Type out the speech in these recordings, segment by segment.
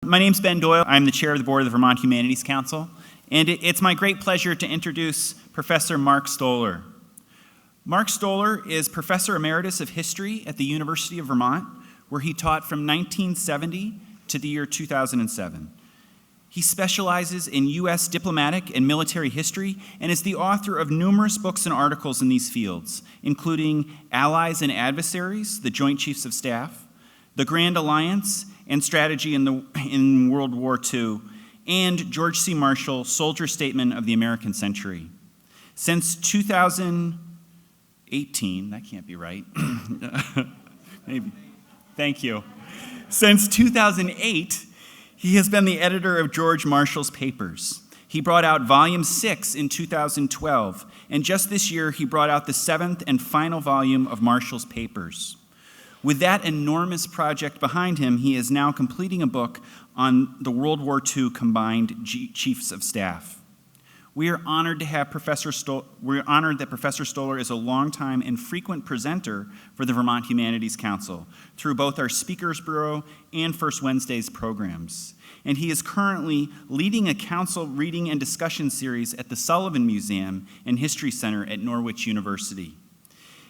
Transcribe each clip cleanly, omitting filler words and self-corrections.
My name's Ben Doyle. I'm the chair of the board of the Vermont Humanities Council, and it's my great pleasure to introduce Professor Mark Stoller. Mark Stoller is Professor Emeritus of History at the University of Vermont, where he taught from 1970 to the year 2007. He specializes in U.S. diplomatic and military history and is the author of numerous books and articles in these fields, including Allies and Adversaries, the Joint Chiefs of Staff, The Grand Alliance and Strategy in World War II, and George C. Marshall, Soldier-Statesman of the American Century. Since 2018, that can't be right. Maybe. Thank you. Since 2008, he has been the editor of George Marshall's papers. He brought out Volume 6 in 2012, and just this year he brought out the 7th and final volume of Marshall's papers. With that enormous project behind him, he is now completing a book on the World War II combined chiefs of staff. We are honored that Professor Stoller is a longtime and frequent presenter for the Vermont Humanities Council through both our Speakers Bureau and First Wednesdays programs. And he is currently leading a council reading and discussion series at the Sullivan Museum and History Center at Norwich University.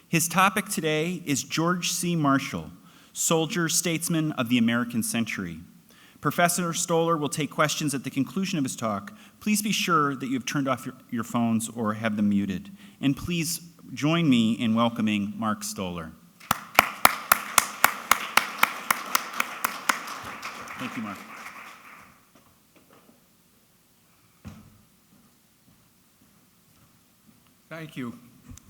His topic today is George C. Marshall, Soldier-Statesman of the American Century. Professor Stoller will take questions at the conclusion of his talk. Please be sure that you have turned off your phones or have them muted. And please join me in welcoming Mark Stoller. Thank you, Mark. Thank you.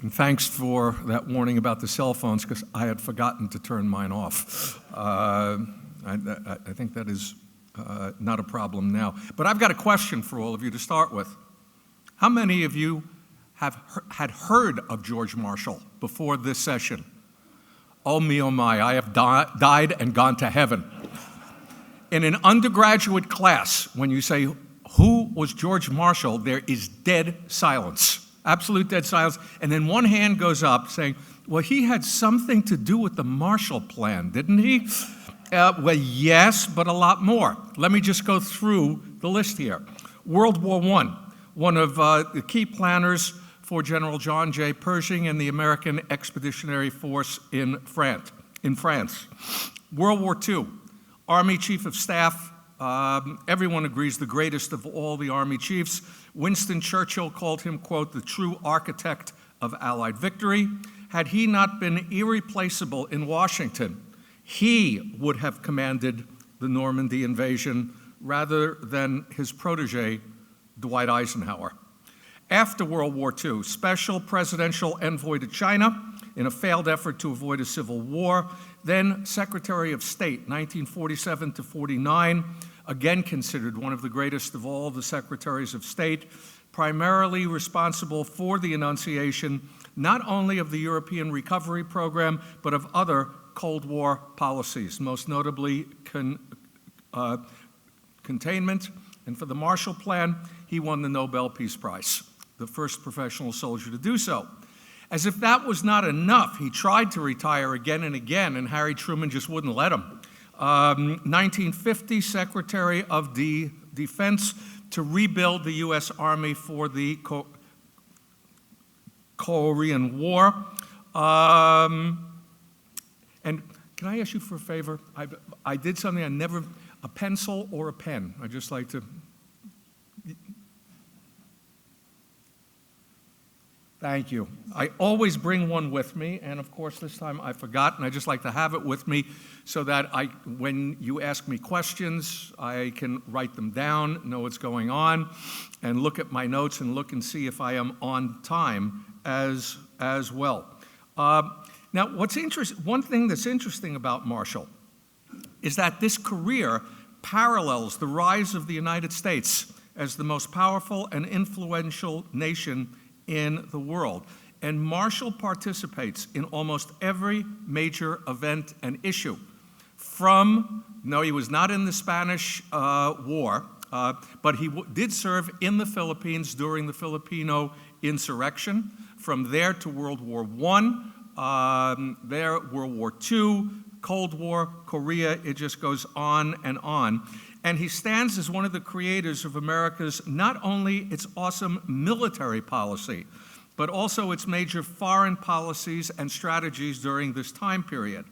And thanks for that warning about the cell phones, because I had forgotten to turn mine off. I think that is not a problem now. But I've got a question for all of you to start with. How many of you had heard of George Marshall before this session? Oh me, oh my, I have died and gone to heaven. In an undergraduate class, when you say, who was George Marshall, there is dead silence. Absolute dead silence. And then one hand goes up saying, well, he had something to do with the Marshall Plan, didn't he? Well, yes, but a lot more. Let me just go through the list here. World War I, one of the key planners for General John J. Pershing and the American Expeditionary Force in France. World War II, Army Chief of Staff. Everyone agrees the greatest of all the Army chiefs. Winston Churchill called him, quote, the true architect of Allied victory. Had he not been irreplaceable in Washington, he would have commanded the Normandy invasion rather than his protege, Dwight Eisenhower. After World War II, special presidential envoy to China in a failed effort to avoid a civil war, then Secretary of State, 1947 to 49, again considered one of the greatest of all the secretaries of state, primarily responsible for the enunciation not only of the European Recovery Program, but of other Cold War policies, most notably containment. And for the Marshall Plan, he won the Nobel Peace Prize, the first professional soldier to do so. As if that was not enough, he tried to retire again and again, and Harry Truman just wouldn't let him. 1950, Secretary of Defense to rebuild the U.S. Army for the Korean War. And can I ask you for a favor? I did something I never, a pencil or a pen. I just like to. Thank you. I always bring one with me, and of course this time I forgot, and I just like to have it with me so that when you ask me questions, I can write them down, know what's going on, and look at my notes and look and see if I am on time as well. Now, one thing that's interesting about Marshall is that this career parallels the rise of the United States as the most powerful and influential nation in the world. And Marshall participates in almost every major event and issue. No, he was not in the Spanish War, but he did serve in the Philippines during the Filipino insurrection. From there to World War I, World War II, Cold War, Korea, it just goes on. And he stands as one of the creators of America's, not only its awesome military policy, but also its major foreign policies and strategies during this time period.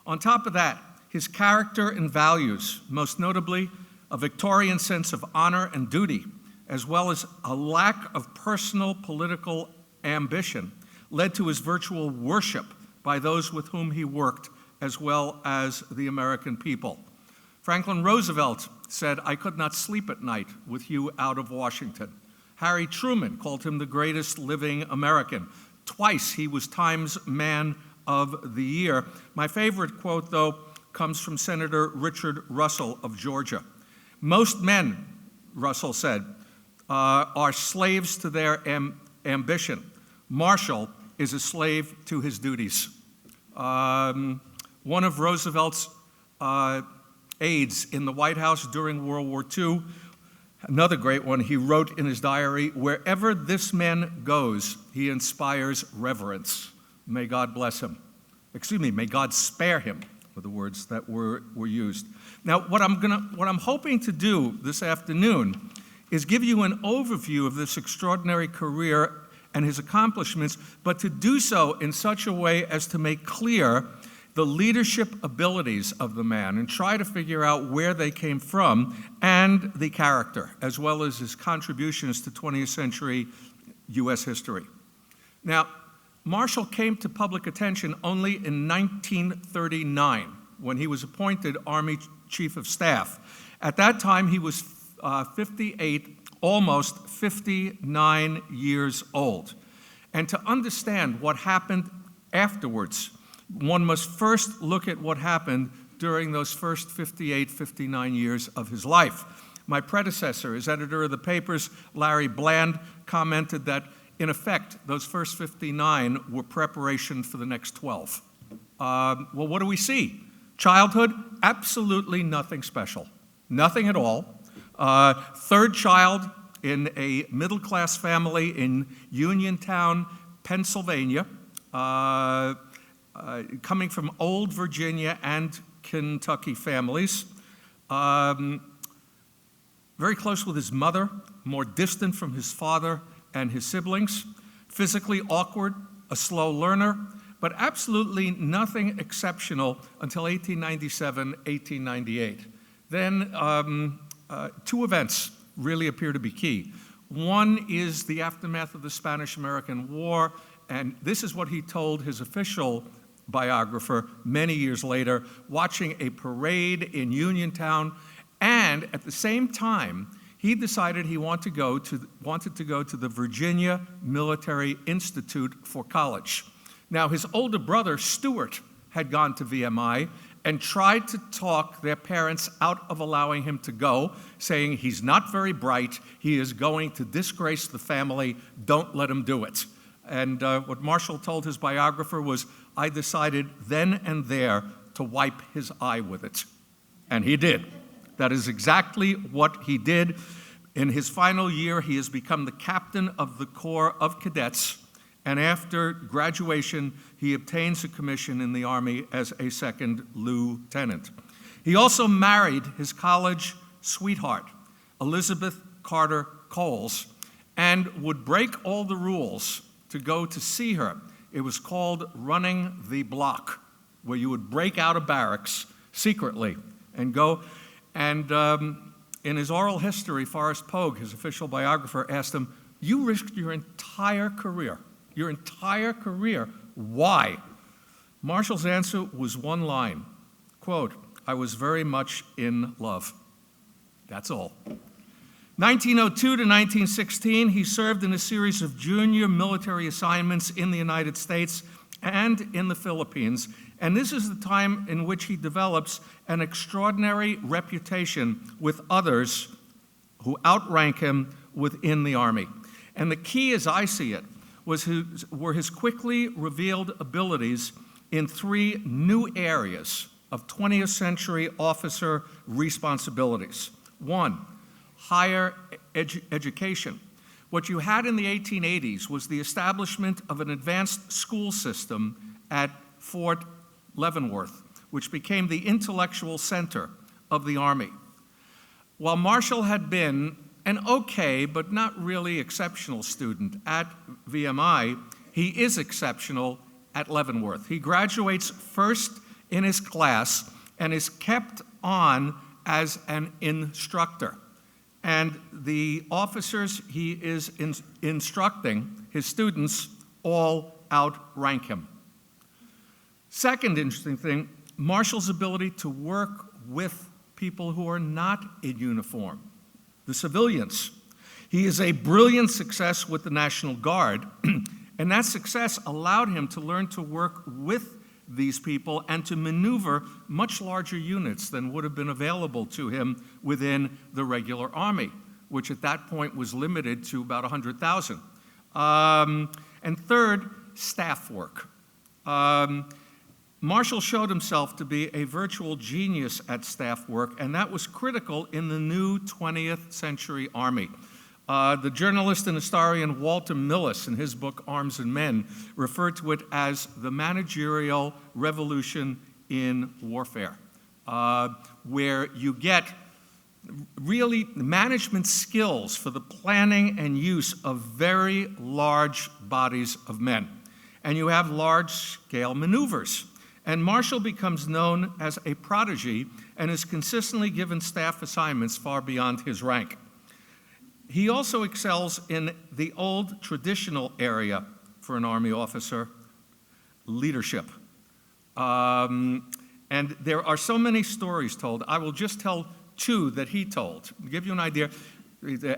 On top of that, his character and values, most notably a Victorian sense of honor and duty, as well as a lack of personal political ambition, led to his virtual worship by those with whom he worked, as well as the American people. Franklin Roosevelt said, "I could not sleep at night with you out of Washington." Harry Truman called him the greatest living American. Twice he was Times Man of the Year. My favorite quote, though, comes from Senator Richard Russell of Georgia. "Most men," Russell said, "are slaves to their ambition. Marshall is a slave to his duties." One of Roosevelt's aides in the White House during World War II, another great one, he wrote in his diary, "Wherever this man goes, he inspires reverence. May God bless him." Excuse me, may God spare him, were the words that were used. Now, what I'm hoping to do this afternoon is give you an overview of this extraordinary career and his accomplishments, but to do so in such a way as to make clear the leadership abilities of the man and try to figure out where they came from and the character, as well as his contributions to 20th century U.S. history. Now, Marshall came to public attention only in 1939 when he was appointed Army Chief of Staff. At that time, he was 58, almost 59 years old. And to understand what happened afterwards, one must first look at what happened during those first 58, 59 years of his life. My predecessor, as editor of the papers, Larry Bland, commented that, in effect, those first 59 were preparation for the next 12. Well, what do we see? Childhood, absolutely nothing special. Nothing at all. Third child in a middle-class family in Uniontown, Pennsylvania, coming from old Virginia and Kentucky families. Very close with his mother, more distant from his father and his siblings. Physically awkward, a slow learner, but absolutely nothing exceptional until 1897, 1898. Then two events really appear to be key. One is the aftermath of the Spanish-American War, and this is what he told his official biographer many years later, watching a parade in Uniontown, and at the same time, he decided he wanted to go to the Virginia Military Institute for college. Now, his older brother, Stuart, had gone to VMI and tried to talk their parents out of allowing him to go, saying he's not very bright, he is going to disgrace the family, don't let him do it. And what Marshall told his biographer was, "I decided then and there to wipe his eye with it." And he did. That is exactly what he did. In his final year, he has become the captain of the Corps of Cadets, and after graduation, he obtains a commission in the Army as a second lieutenant. He also married his college sweetheart, Elizabeth Carter Coles, and would break all the rules to go to see her. It was called running the block, where you would break out of barracks secretly and go. And in his oral history, Forrest Pogue, his official biographer, asked him, "You risked your entire career. Why?" Marshall's answer was one line, quote, "I was very much in love." That's all. 1902 to 1916, he served in a series of junior military assignments in the United States and in the Philippines, and this is the time in which he develops an extraordinary reputation with others who outrank him within the Army. And the key, as I see it, were his quickly revealed abilities in three new areas of 20th century officer responsibilities. One, higher education. What you had in the 1880s was the establishment of an advanced school system at Fort Leavenworth, which became the intellectual center of the Army. While Marshall had been an okay but not really exceptional student at VMI, he is exceptional at Leavenworth. He graduates first in his class and is kept on as an instructor. And the officers he is instructing, his students, all outrank him. Second interesting thing, Marshall's ability to work with people who are not in uniform, the civilians. He is a brilliant success with the National Guard, and that success allowed him to learn to work with these people and to maneuver much larger units than would have been available to him within the regular army, which at that point was limited to about 100,000. And third, staff work. Marshall showed himself to be a virtual genius at staff work, and that was critical in the new 20th century Army. The journalist and historian Walter Millis, in his book Arms and Men, referred to it as the managerial revolution in warfare, where you get really management skills for the planning and use of very large bodies of men. And you have large-scale maneuvers. And Marshall becomes known as a prodigy and is consistently given staff assignments far beyond his rank. He also excels in the old traditional area for an Army officer, leadership. And there are so many stories told. I will just tell two that he told. To give you an idea,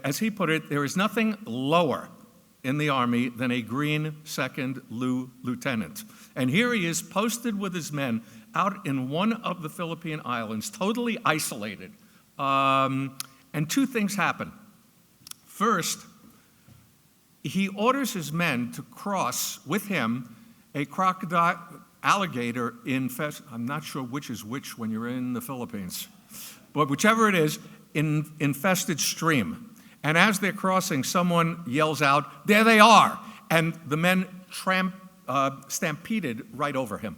as he put it, there is nothing lower in the Army than a green second lieutenant. And here he is posted with his men out in one of the Philippine Islands, totally isolated. And two things happen. First, he orders his men to cross with him a crocodile alligator I'm not sure which is which when you're in the Philippines, but whichever it is, infested stream. And as they're crossing, someone yells out, "There they are!" And the men stampeded right over him.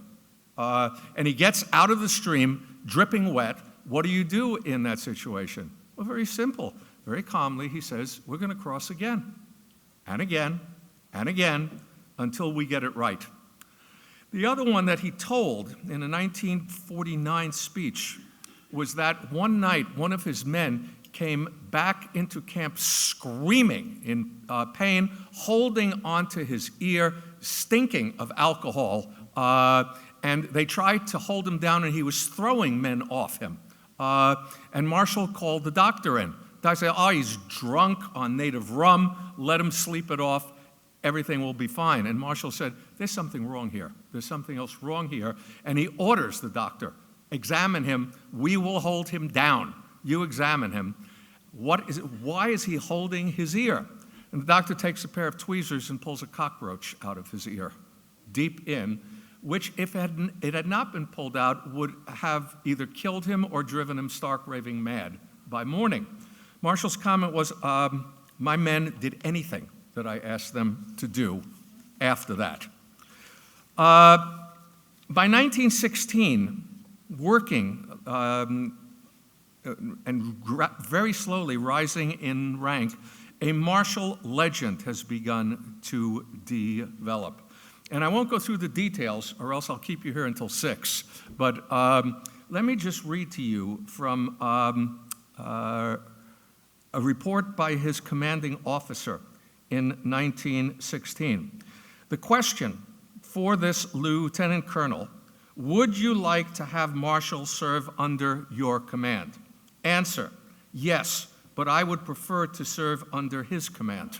And he gets out of the stream, dripping wet. What do you do in that situation? Well, very simple. Very calmly, he says, "We're going to cross again, and again, and again, until we get it right." The other one that he told in a 1949 speech was that one night, one of his men came back into camp screaming in pain, holding onto his ear, stinking of alcohol, and they tried to hold him down, and he was throwing men off him. And Marshall called the doctor in. The doctor said, "Oh, he's drunk on native rum. Let him sleep it off. Everything will be fine." And Marshall said, "There's something wrong here. There's something else wrong here." And he orders the doctor, "Examine him. We will hold him down. You examine him. What is it? Why is he holding his ear?" And the doctor takes a pair of tweezers and pulls a cockroach out of his ear, deep in, which, if it had not been pulled out, would have either killed him or driven him stark raving mad by morning. Marshall's comment was, "My men did anything that I asked them to do after that." By 1916, working and very slowly rising in rank, a Marshall legend has begun to develop. And I won't go through the details, or else I'll keep you here until 6. But let me just read to you from a report by his commanding officer in 1916. The question for this lieutenant colonel: "Would you like to have Marshall serve under your command?" Answer: "Yes, but I would prefer to serve under his command.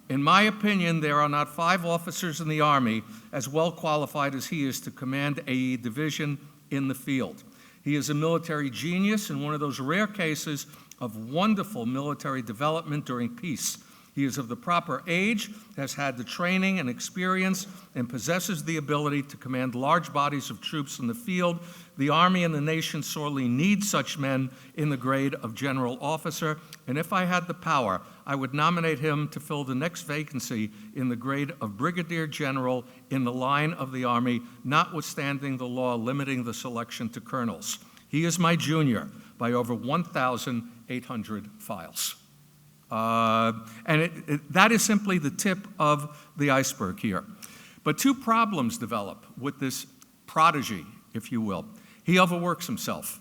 In my opinion, there are not 5 officers in the Army as well qualified as he is to command a division in the field. He is a military genius in one of those rare cases of wonderful military development during peace. He is of the proper age, has had the training and experience, and possesses the ability to command large bodies of troops in the field. The Army and the nation sorely need such men in the grade of general officer, and if I had the power, I would nominate him to fill the next vacancy in the grade of brigadier general in the line of the Army, notwithstanding the law limiting the selection to colonels. He is my junior by over 1,000 800 files. And that is simply the tip of the iceberg here. But two problems develop with this prodigy, if you will. He overworks himself.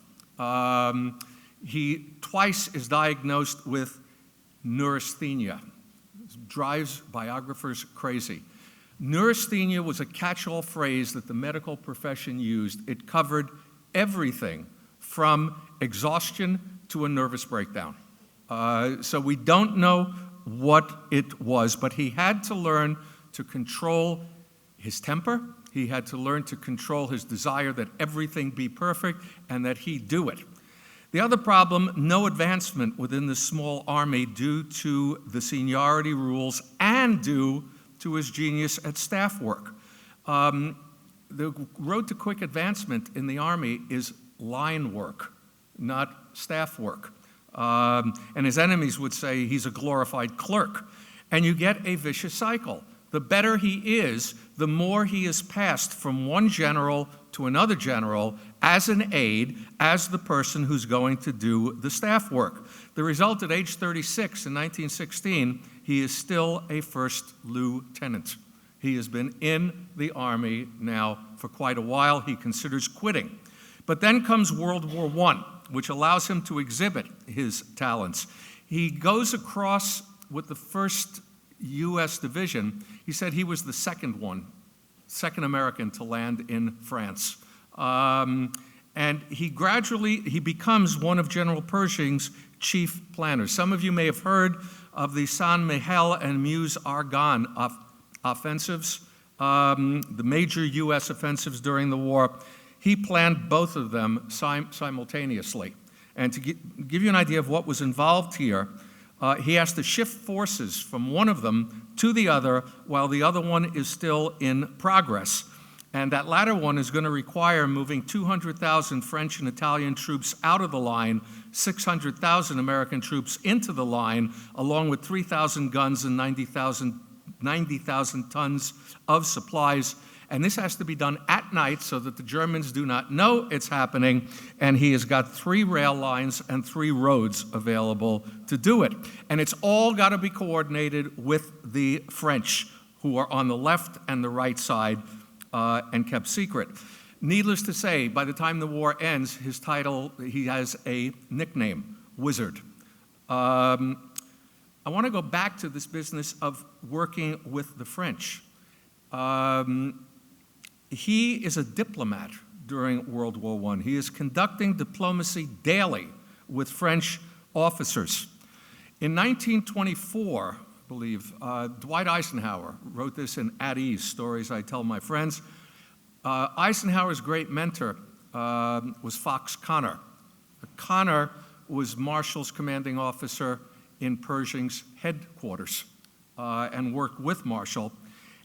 He twice is diagnosed with neurasthenia. It drives biographers crazy. Neurasthenia was a catch-all phrase that the medical profession used. It covered everything from exhaustion to a nervous breakdown. So we don't know what it was, but he had to learn to control his temper. He had to learn to control his desire that everything be perfect and that he do it. The other problem, no advancement within the small army due to the seniority rules and due to his genius at staff work. The road to quick advancement in the Army is line work, not staff work. And his enemies would say he's a glorified clerk. And you get a vicious cycle. The better he is, the more he is passed from one general to another general as an aide, as the person who's going to do the staff work. The result, at age 36 in 1916, he is still a first lieutenant. He has been in the Army now for quite a while. He considers quitting. But then comes World War I, which allows him to exhibit his talents. He goes across with the 1st U.S. Division. He said he was the second American to land in France. And he becomes one of General Pershing's chief planners. Some of you may have heard of the Saint-Mihiel and Meuse-Argonne offensives, the major U.S. offensives during the war. He planned both of them simultaneously. And to give you an idea of what was involved here, he has to shift forces from one of them to the other while the other one is still in progress. And that latter one is going to require moving 200,000 French and Italian troops out of the line, 600,000 American troops into the line, along with 3,000 guns and 90,000 tons of supplies. And this has to be done at night so that the Germans do not know it's happening. And he has got 3 rail lines and 3 roads available to do it. And it's all got to be coordinated with the French, who are on the left and the right side, and kept secret. Needless to say, by the time the war ends, he has a nickname, Wizard. I want to go back to this business of working with the French. He is a diplomat during World War I. He is conducting diplomacy daily with French officers. In 1924, I believe, Dwight Eisenhower wrote this in At Ease, Stories I Tell My Friends. Eisenhower's great mentor was Fox Connor. Connor was Marshall's commanding officer in Pershing's headquarters and worked with Marshall.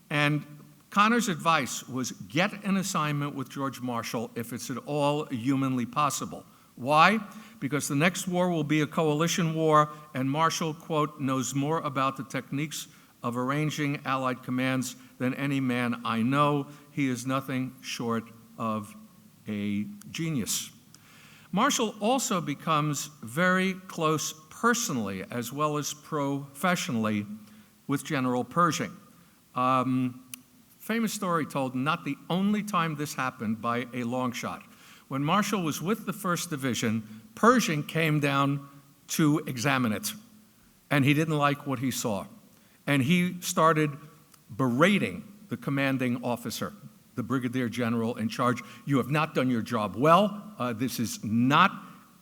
And Connor's advice was get an assignment with George Marshall if it's at all humanly possible. Why? Because the next war will be a coalition war, and Marshall, quote, knows more about the techniques of arranging Allied commands than any man I know. He is nothing short of a genius. Marshall also becomes very close personally as well as professionally with General Pershing. Famous story told, not the only time this happened by a long shot. When Marshall was with the 1st Division, Pershing came down to examine it, and he didn't like what he saw. And he started berating the commanding officer, the brigadier general in charge. You have not done your job well. This is not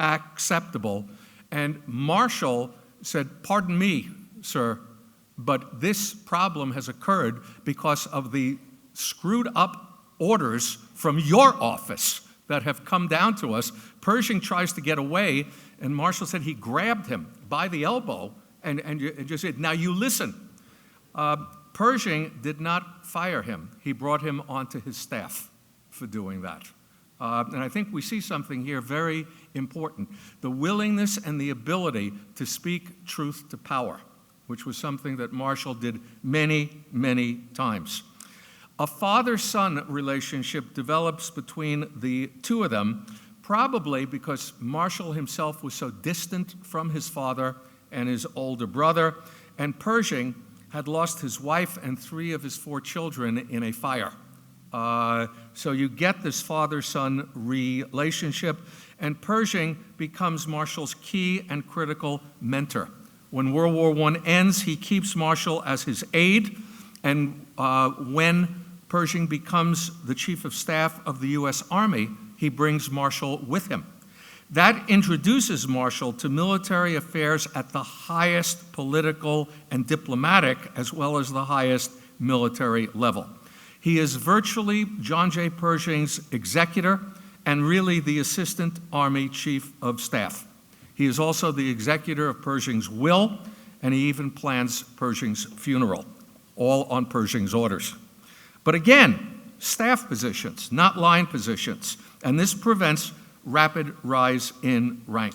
acceptable. And Marshall said, pardon me, sir, but this problem has occurred because of the screwed up orders from your office that have come down to us. Pershing tries to get away, and Marshall said he grabbed him by the elbow and just said, now you listen. Pershing did not fire him. He brought him onto his staff for doing that. And I think we see something here very important, the willingness and the ability to speak truth to power, which was something that Marshall did many, many times. A father-son relationship develops between the two of them, probably because Marshall himself was so distant from his father and his older brother, and Pershing had lost his wife and 3 of his 4 children in a fire. So you get this father-son relationship, and Pershing becomes Marshall's key and critical mentor. When World War I ends, he keeps Marshall as his aide, and when Pershing becomes the Chief of Staff of the U.S. Army, he brings Marshall with him. That introduces Marshall to military affairs at the highest political and diplomatic, as well as the highest military level. He is virtually John J. Pershing's executor and really the Assistant Army Chief of Staff. He is also the executor of Pershing's will, and he even plans Pershing's funeral, all on Pershing's orders. But again, staff positions, not line positions, and this prevents rapid rise in rank.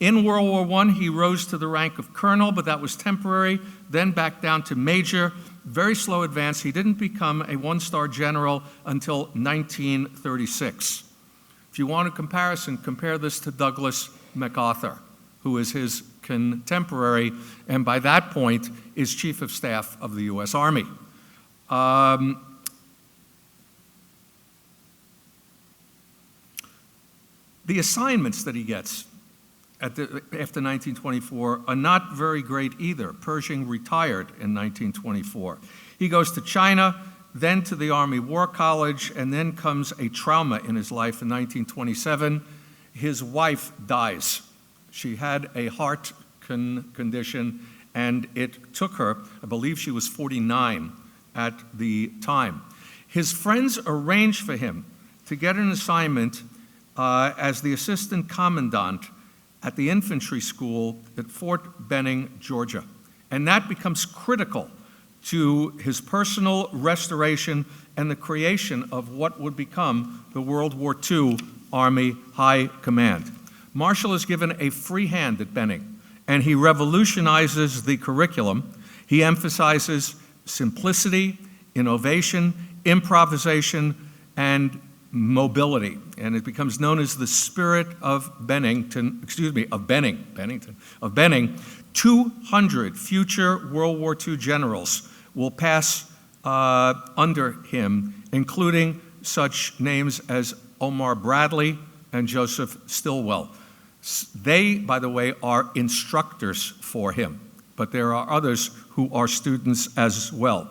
In World War I, he rose to the rank of colonel, but that was temporary, then back down to major, very slow advance. He didn't become a 1-star general until 1936. If you want a comparison, compare this to Douglas MacArthur, who is his contemporary, and by that point is Chief of Staff of the U.S. Army. The assignments that he gets after 1924 are not very great either. Pershing retired in 1924. He goes to China, then to the Army War College, and then comes a trauma in his life in 1927. His wife dies. She had a heart condition, and it took her, I believe she was 49 at the time. His friends arranged for him to get an assignment as the assistant commandant at the infantry school at Fort Benning, Georgia. And that becomes critical to his personal restoration and the creation of what would become the World War II Army High Command. Marshall is given a free hand at Benning, and he revolutionizes the curriculum. He emphasizes simplicity, innovation, improvisation, and mobility, and it becomes known as the spirit of Bennington, of Benning. 200 future World War II generals will pass under him, including such names as Omar Bradley and Joseph Stilwell. They, by the way, are instructors for him, but there are others who are students as well.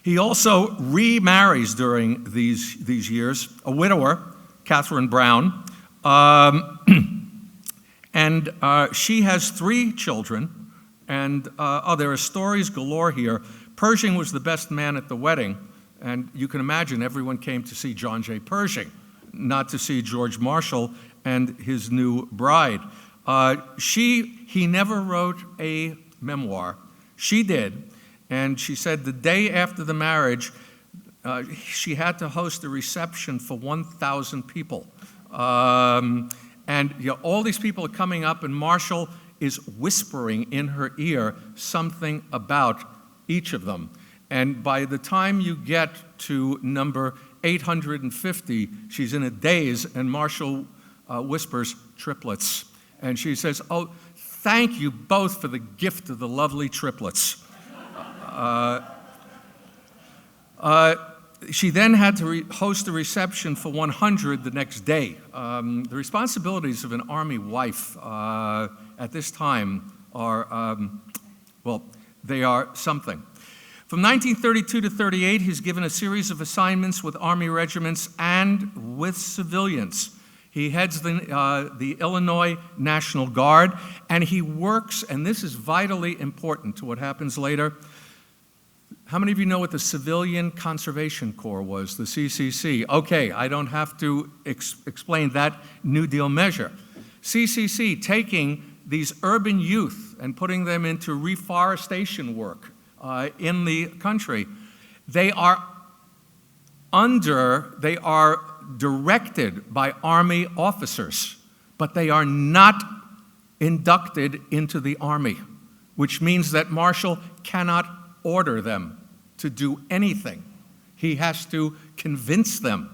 He also remarries during these years, a widower, Catherine Brown, and she has 3 children, and there are stories galore here. Pershing was the best man at the wedding, and you can imagine everyone came to see John J. Pershing, not to see George Marshall and his new bride. He never wrote a memoir. She did. And she said the day after the marriage, she had to host a reception for 1,000 people. And all these people are coming up, and Marshall is whispering in her ear something about each of them. And by the time you get to number 850, she's in a daze, and Marshall whispers, triplets. And she says, "Oh, thank you both for the gift of the lovely triplets." She then had to host a reception for 100 the next day. The responsibilities of an army wife at this time are, they are something. From 1932 to 38, he's given a series of assignments with Army regiments and with civilians. He heads the Illinois National Guard, and he works, and this is vitally important to what happens later. How many of you know what the Civilian Conservation Corps was, the CCC? Okay, I don't have to explain that New Deal measure. CCC taking these urban youth and putting them into reforestation work in the country. They are directed by Army officers, but they are not inducted into the Army, which means that Marshall cannot order them to do anything. He has to convince them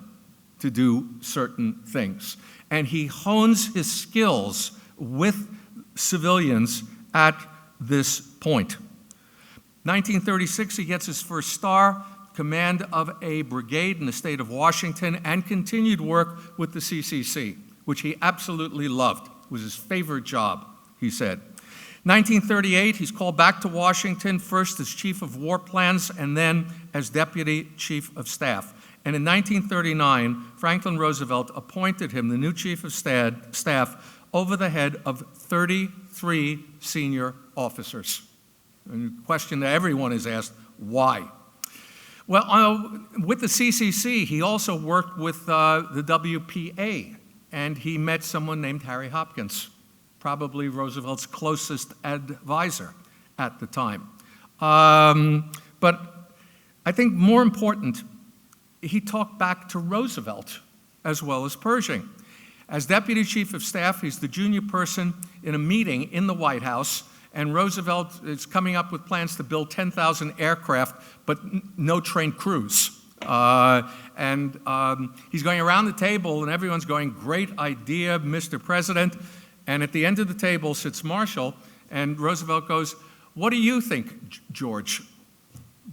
to do certain things. And he hones his skills with civilians at this point. 1936, he gets his first star, command of a brigade in the state of Washington, and continued work with the CCC, which he absolutely loved. It was his favorite job, he said. 1938, he's called back to Washington, first as Chief of War Plans and then as Deputy Chief of Staff. And in 1939, Franklin Roosevelt appointed him the new Chief of Staff over the head of 33 senior officers. And the question that everyone is asked, why? Well, with the CCC, he also worked with the WPA, and he met someone named Harry Hopkins, probably Roosevelt's closest advisor at the time. But I think more important, he talked back to Roosevelt as well as Pershing. As Deputy Chief of Staff, he's the junior person in a meeting in the White House, and Roosevelt is coming up with plans to build 10,000 aircraft, but no trained crews. He's going around the table, and everyone's going, "Great idea, Mr. President." And at the end of the table sits Marshall, and Roosevelt goes, "What do you think, George?"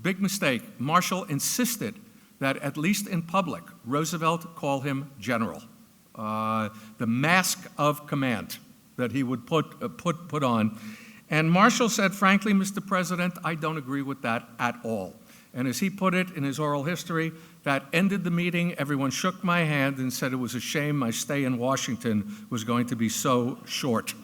Big mistake. Marshall insisted that, at least in public, Roosevelt call him General. The mask of command that he would put on. And Marshall said, "Frankly, Mr. President, I don't agree with that at all." And as he put it in his oral history, that ended the meeting. Everyone shook my hand and said it was a shame my stay in Washington was going to be so short.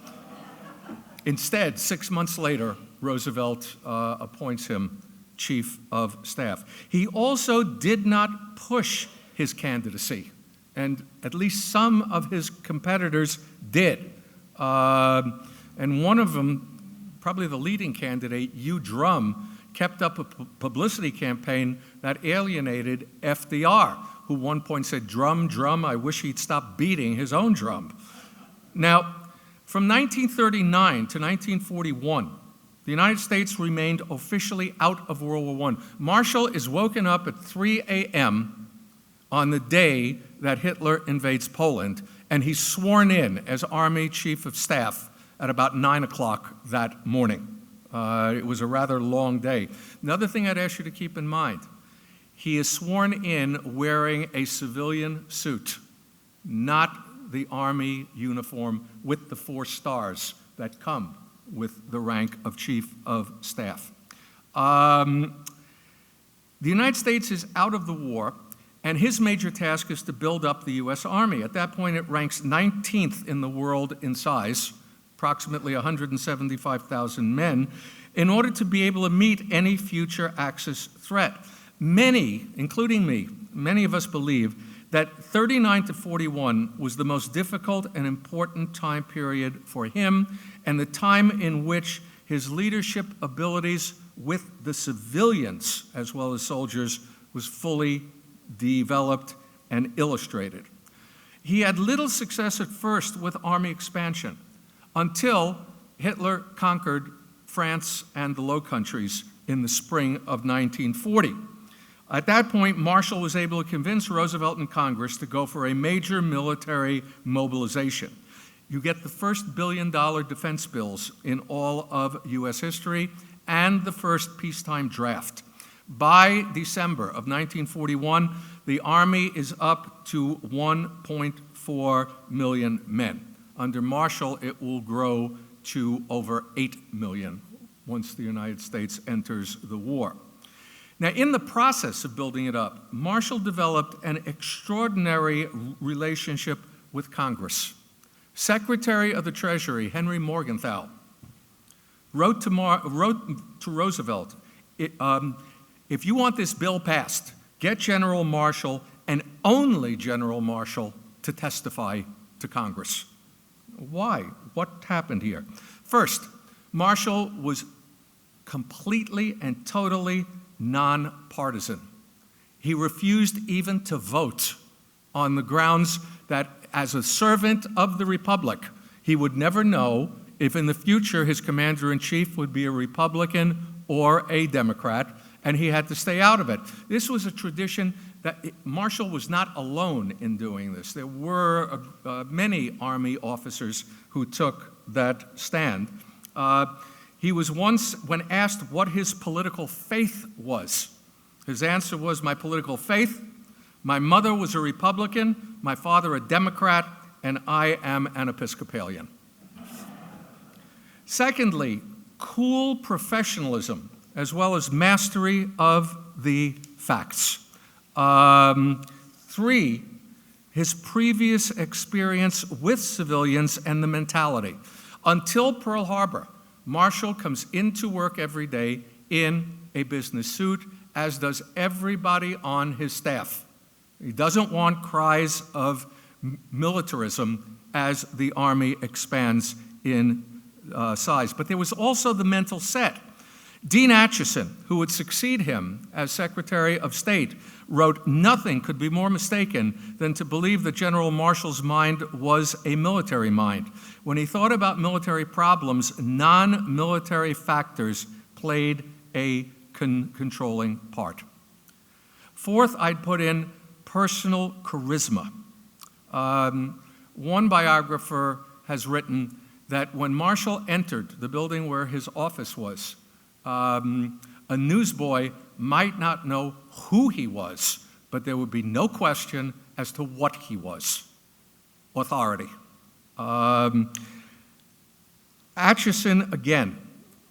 Instead, 6 months later, Roosevelt appoints him Chief of Staff. He also did not push his candidacy, and at least some of his competitors did. And one of them, probably the leading candidate, Hugh Drum, kept up a publicity campaign that alienated FDR, who at one point said, "Drum, drum, I wish he'd stop beating his own drum." Now, from 1939 to 1941, the United States remained officially out of World War I. Marshall is woken up at 3 a.m. on the day that Hitler invades Poland, and he's sworn in as Army Chief of Staff at about 9 o'clock that morning. It was a rather long day. Another thing I'd ask you to keep in mind, he is sworn in wearing a civilian suit, not the Army uniform with the 4 stars that come with the rank of Chief of Staff. The United States is out of the war, and his major task is to build up the U.S. Army. At that point, it ranks 19th in the world in size, approximately 175,000 men, in order to be able to meet any future Axis threat. Many, including me, many of us believe that 39 to 41 was the most difficult and important time period for him, and the time in which his leadership abilities with the civilians, as well as soldiers, was fully developed and illustrated. He had little success at first with army expansion, until Hitler conquered France and the Low Countries in the spring of 1940. At that point, Marshall was able to convince Roosevelt and Congress to go for a major military mobilization. You get the first billion-dollar defense bills in all of U.S. history and the first peacetime draft. By December of 1941, the Army is up to 1.4 million men. Under Marshall, it will grow to over 8 million once the United States enters the war. Now, in the process of building it up, Marshall developed an extraordinary relationship with Congress. Secretary of the Treasury, Henry Morgenthau, wrote to Roosevelt, if you want this bill passed, get General Marshall, and only General Marshall, to testify to Congress. Why? What happened here? First, Marshall was completely and totally nonpartisan. He refused even to vote on the grounds that, as a servant of the Republic, he would never know if in the future his commander-in-chief would be a Republican or a Democrat, and he had to stay out of it. This was a tradition that Marshall was not alone in doing this. There were many Army officers who took that stand. He was once, when asked what his political faith was, his answer was, "My political faith, my mother was a Republican, my father a Democrat, and I am an Episcopalian." Secondly, cool professionalism, as well as mastery of the facts. 3, his previous experience with civilians and the mentality. Until Pearl Harbor, Marshall comes into work every day in a business suit, as does everybody on his staff. He doesn't want cries of militarism as the Army expands in size. But there was also the mental set. Dean Acheson, who would succeed him as Secretary of State, wrote, "Nothing could be more mistaken than to believe that General Marshall's mind was a military mind. When he thought about military problems, non-military factors played a controlling part." Fourth, I'd put in personal charisma. One biographer has written that when Marshall entered the building where his office was, a newsboy might not know who he was, but there would be no question as to what he was: authority. Acheson, again,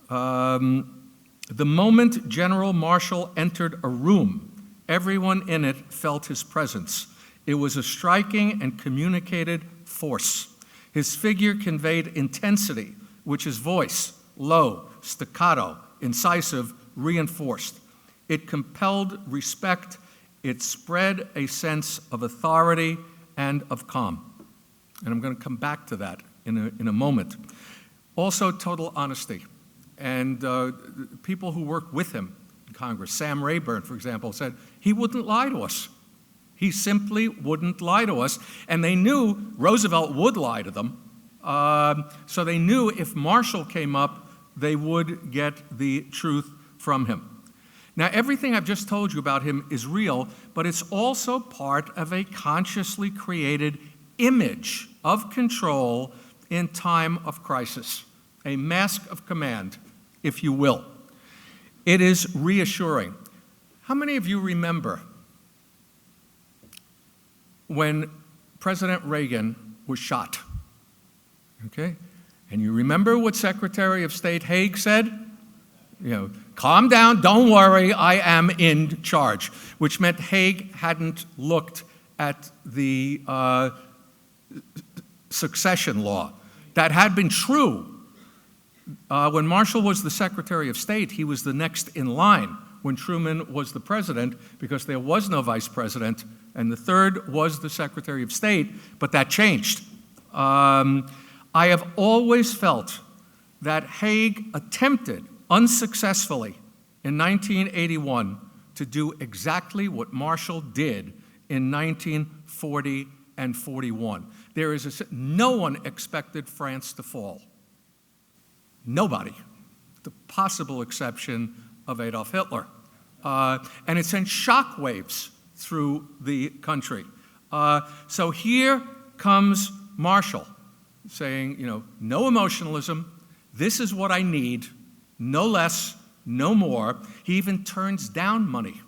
the moment General Marshall entered a room, everyone in it felt his presence. It was a striking and communicated force. His figure conveyed intensity, which his voice, low, staccato, incisive, reinforced. It compelled respect. It spread a sense of authority and of calm. And I'm going to come back to that in a moment. Also, total honesty. And people who worked with him in Congress, Sam Rayburn, for example, said he wouldn't lie to us. He simply wouldn't lie to us. And they knew Roosevelt would lie to them. So they knew if Marshall came up, they would get the truth from him. Now, everything I've just told you about him is real, but it's also part of a consciously created image of control in time of crisis, a mask of command, if you will. It is reassuring. How many of you remember when President Reagan was shot? Okay? And you remember what Secretary of State Haig said? Calm down, don't worry, I am in charge, which meant Haig hadn't looked at the succession law. That had been true. When Marshall was the Secretary of State, he was the next in line when Truman was the president, because there was no vice president, and the third was the Secretary of State, but that changed. I have always felt that Haig attempted unsuccessfully in 1981 to do exactly what Marshall did in 1940 and 41. No one expected France to fall. Nobody, with the possible exception of Adolf Hitler. And it sent shockwaves through the country. So here comes Marshall saying, no emotionalism, this is what I need, no less, no more. He even turns down money.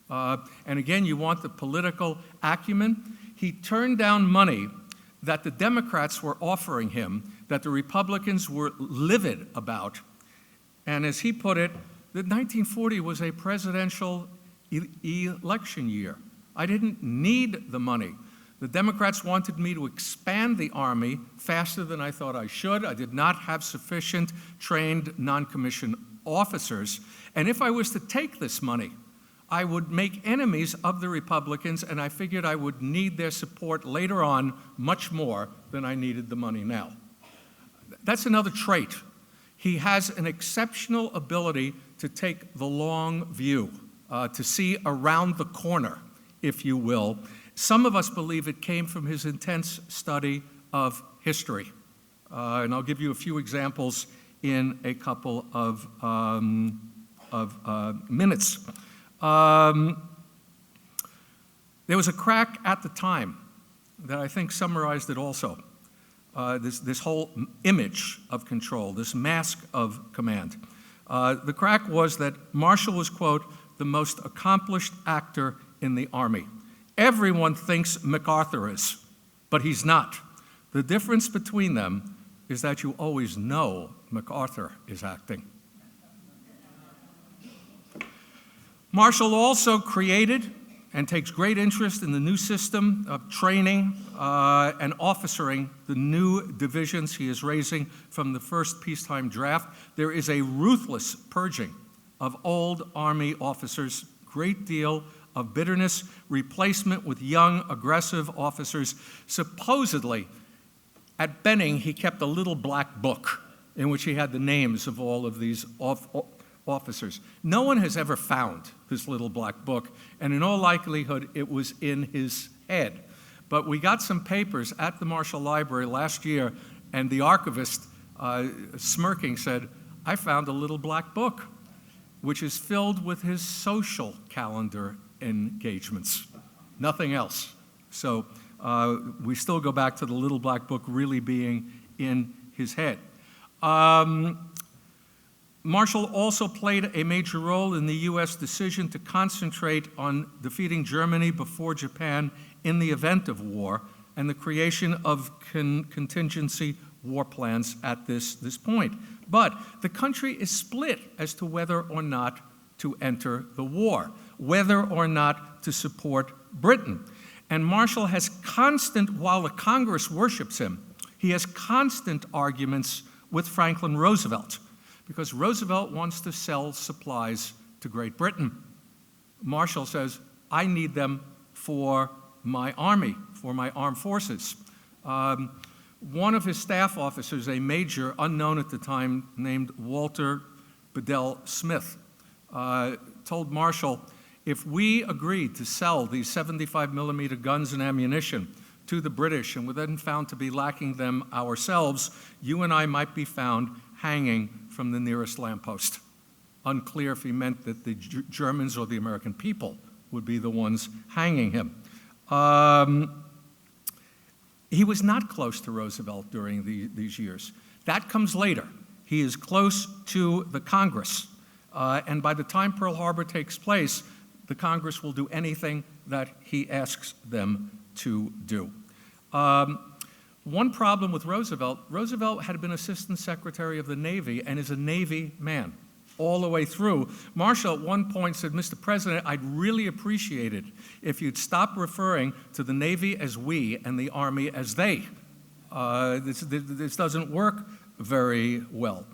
And again, you want the political acumen. He turned down money that the Democrats were offering him, that the Republicans were livid about. And as he put it, the 1940 was a presidential election year. I didn't need the money. The Democrats wanted me to expand the Army faster than I thought I should. I did not have sufficient trained non-commissioned officers. And if I was to take this money, I would make enemies of the Republicans, and I figured I would need their support later on much more than I needed the money now. That's another trait. He has an exceptional ability to take the long view, to see around the corner, if you will. Some of us believe it came from his intense study of history. And I'll give you a few examples in a couple of minutes. There was a crack at the time that I think summarized it also. This whole image of control, this mask of command. The crack was that Marshall was, quote, the most accomplished actor in the Army. Everyone thinks MacArthur is, but he's not. The difference between them is that you always know MacArthur is acting. Marshall also created and takes great interest in the new system of training and officering the new divisions he is raising from the first peacetime draft. There is a ruthless purging of old Army officers, great deal of bitterness, replacement with young, aggressive officers. Supposedly, at Benning, he kept a little black book in which he had the names of all of these officers. No one has ever found this little black book, and in all likelihood, it was in his head. But we got some papers at the Marshall Library last year, and the archivist, smirking, said, "I found a little black book," which is filled with his social calendar engagements, nothing else. So we still go back to the little black book really being in his head. Marshall also played a major role in the U.S. decision to concentrate on defeating Germany before Japan in the event of war and the creation of contingency war plans at this point. But the country is split as to whether or not to enter the war, whether or not to support Britain. And Marshall has constant, while the Congress worships him, he has constant arguments with Franklin Roosevelt, because Roosevelt wants to sell supplies to Great Britain. Marshall says, I need them for my army, for my armed forces. One of his staff officers, a major unknown at the time named Walter Bedell Smith, told Marshall, if we agreed to sell these 75 millimeter guns and ammunition to the British and were then found to be lacking them ourselves, you and I might be found hanging from the nearest lamppost. Unclear if he meant that the Germans or the American people would be the ones hanging him. He was not close to Roosevelt during these years. That comes later. He is close to the Congress. And by the time Pearl Harbor takes place, the Congress will do anything that he asks them to do. One problem with Roosevelt had been Assistant Secretary of the Navy and is a Navy man all the way through. Marshall at one point said, Mr. President, I'd really appreciate it if you'd stop referring to the Navy as we and the Army as they. This doesn't work very well.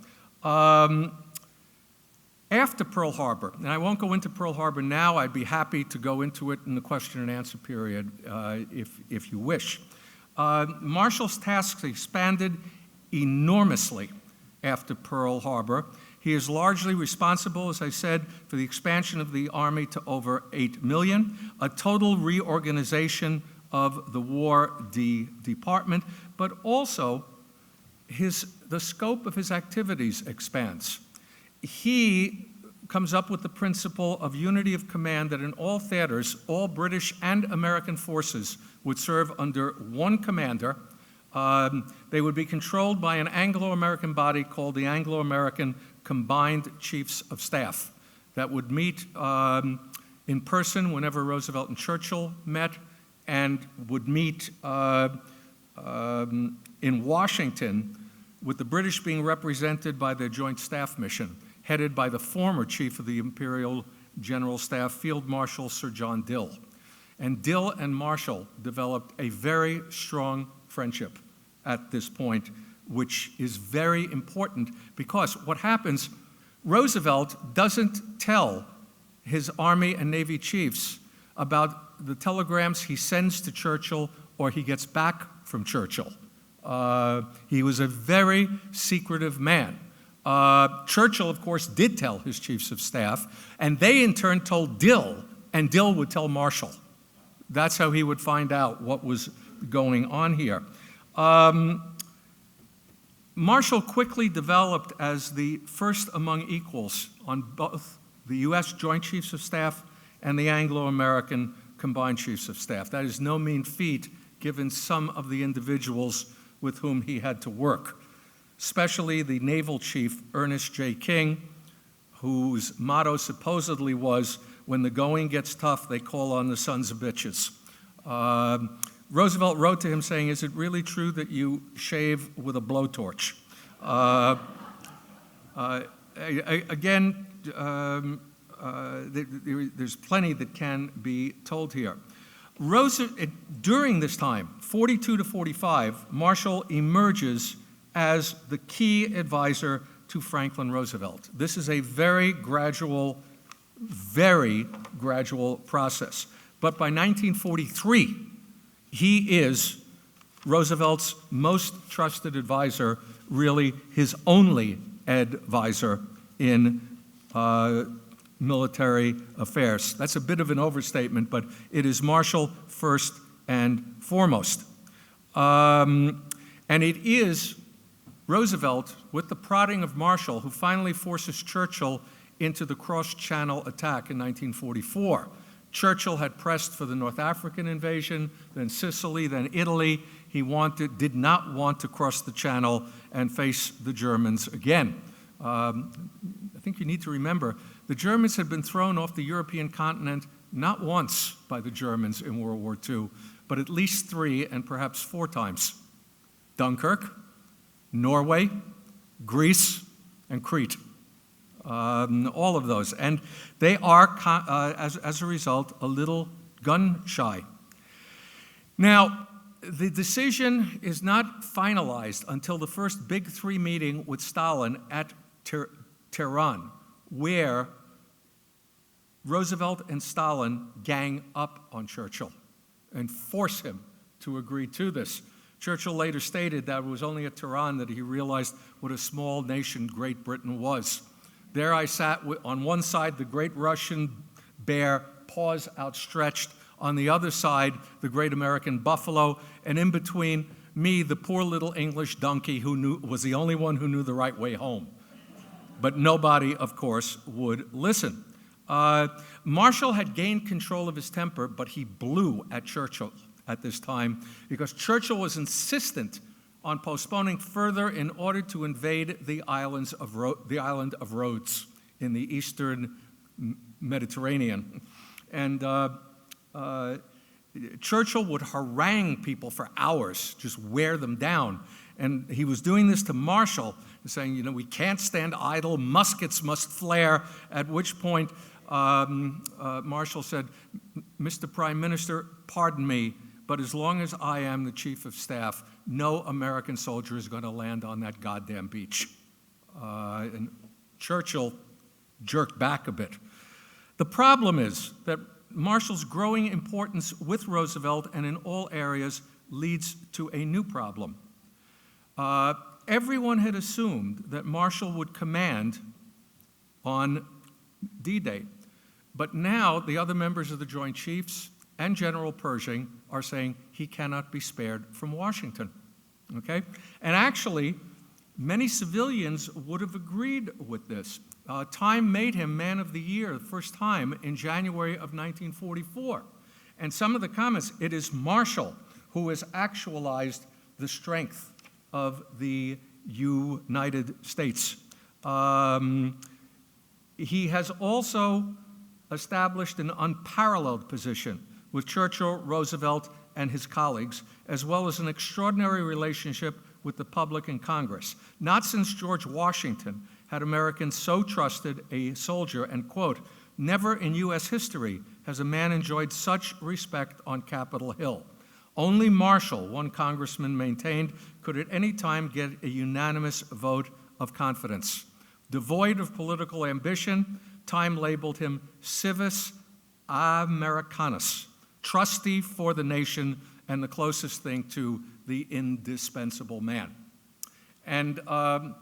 After Pearl Harbor, and I won't go into Pearl Harbor now, I'd be happy to go into it in the question and answer period if you wish. Marshall's tasks expanded enormously after Pearl Harbor. He is largely responsible, as I said, for the expansion of the Army to over 8 million, a total reorganization of the War Department, but also the scope of his activities expands. He comes up with the principle of unity of command that in all theaters, all British and American forces would serve under one commander. They would be controlled by an Anglo-American body called the Anglo-American Combined Chiefs of Staff that would meet in person whenever Roosevelt and Churchill met, and would meet in Washington with the British being represented by their Joint Staff Mission, headed by the former Chief of the Imperial General Staff, Field Marshal Sir John Dill. And Dill and Marshall developed a very strong friendship at this point, which is very important because what happens, Roosevelt doesn't tell his Army and Navy chiefs about the telegrams he sends to Churchill or he gets back from Churchill. He was a very secretive man. Churchill, of course, did tell his chiefs of staff, and they in turn told Dill, and Dill would tell Marshall. That's how he would find out what was going on here. Marshall quickly developed as the first among equals on both the U.S. Joint Chiefs of Staff and the Anglo-American Combined Chiefs of Staff. That is no mean feat, given some of the individuals with whom he had to work, especially the Naval Chief, Ernest J. King, whose motto supposedly was, "When the going gets tough, they call on the sons of bitches." Roosevelt wrote to him saying, "Is it really true that you shave with a blowtorch?" Again, there's plenty that can be told here. During this time, 42 to 45, Marshall emerges as the key advisor to Franklin Roosevelt. This is a very gradual process. But by 1943, he is Roosevelt's most trusted advisor, really his only advisor in military affairs. That's a bit of an overstatement, but it is Marshall first and foremost. And it is Roosevelt, with the prodding of Marshall, who finally forces Churchill into the cross-channel attack in 1944. Churchill had pressed for the North African invasion, then Sicily, then Italy. He did not want to cross the channel and face the Germans again. I think you need to remember, the Germans had been thrown off the European continent not once by the Germans in World War II, but at least 3 and perhaps 4 times. Dunkirk, Norway, Greece, and Crete. All of those. And they are, as a result, a little gun-shy. Now, the decision is not finalized until the first Big Three meeting with Stalin at Tehran, where Roosevelt and Stalin gang up on Churchill and force him to agree to this. Churchill later stated that it was only at Tehran that he realized what a small nation Great Britain was. There I sat on one side, the great Russian bear, paws outstretched. On the other side, the great American buffalo. And in between, me, the poor little English donkey who was the only one who knew the right way home. But nobody, of course, would listen. Marshall had gained control of his temper, but he blew at Churchill at this time because Churchill was insistent on postponing further in order to invade the island of Rhodes in the eastern Mediterranean. And Churchill would harangue people for hours, just wear them down. And he was doing this to Marshall, saying, you know, we can't stand idle, muskets must flare, at which point Marshall said, Mr. Prime Minister, pardon me, but as long as I am the Chief of Staff, no American soldier is going to land on that goddamn beach. And Churchill jerked back a bit. The problem is that Marshall's growing importance with Roosevelt and in all areas leads to a new problem. Everyone had assumed that Marshall would command on D-Day, but now the other members of the Joint Chiefs and General Pershing are saying he cannot be spared from Washington, okay? And actually, many civilians would have agreed with this. Time made him Man of the Year the first time in January of 1944. And some of the comments, it is Marshall who has actualized the strength of the United States. He has also established an unparalleled position with Churchill, Roosevelt, and his colleagues, as well as an extraordinary relationship with the public and Congress. Not since George Washington had Americans so trusted a soldier, and quote, never in U.S. history has a man enjoyed such respect on Capitol Hill. Only Marshall, one congressman maintained, could at any time get a unanimous vote of confidence. Devoid of political ambition, Time labeled him civis Americanus, trustee for the nation and the closest thing to the indispensable man. And the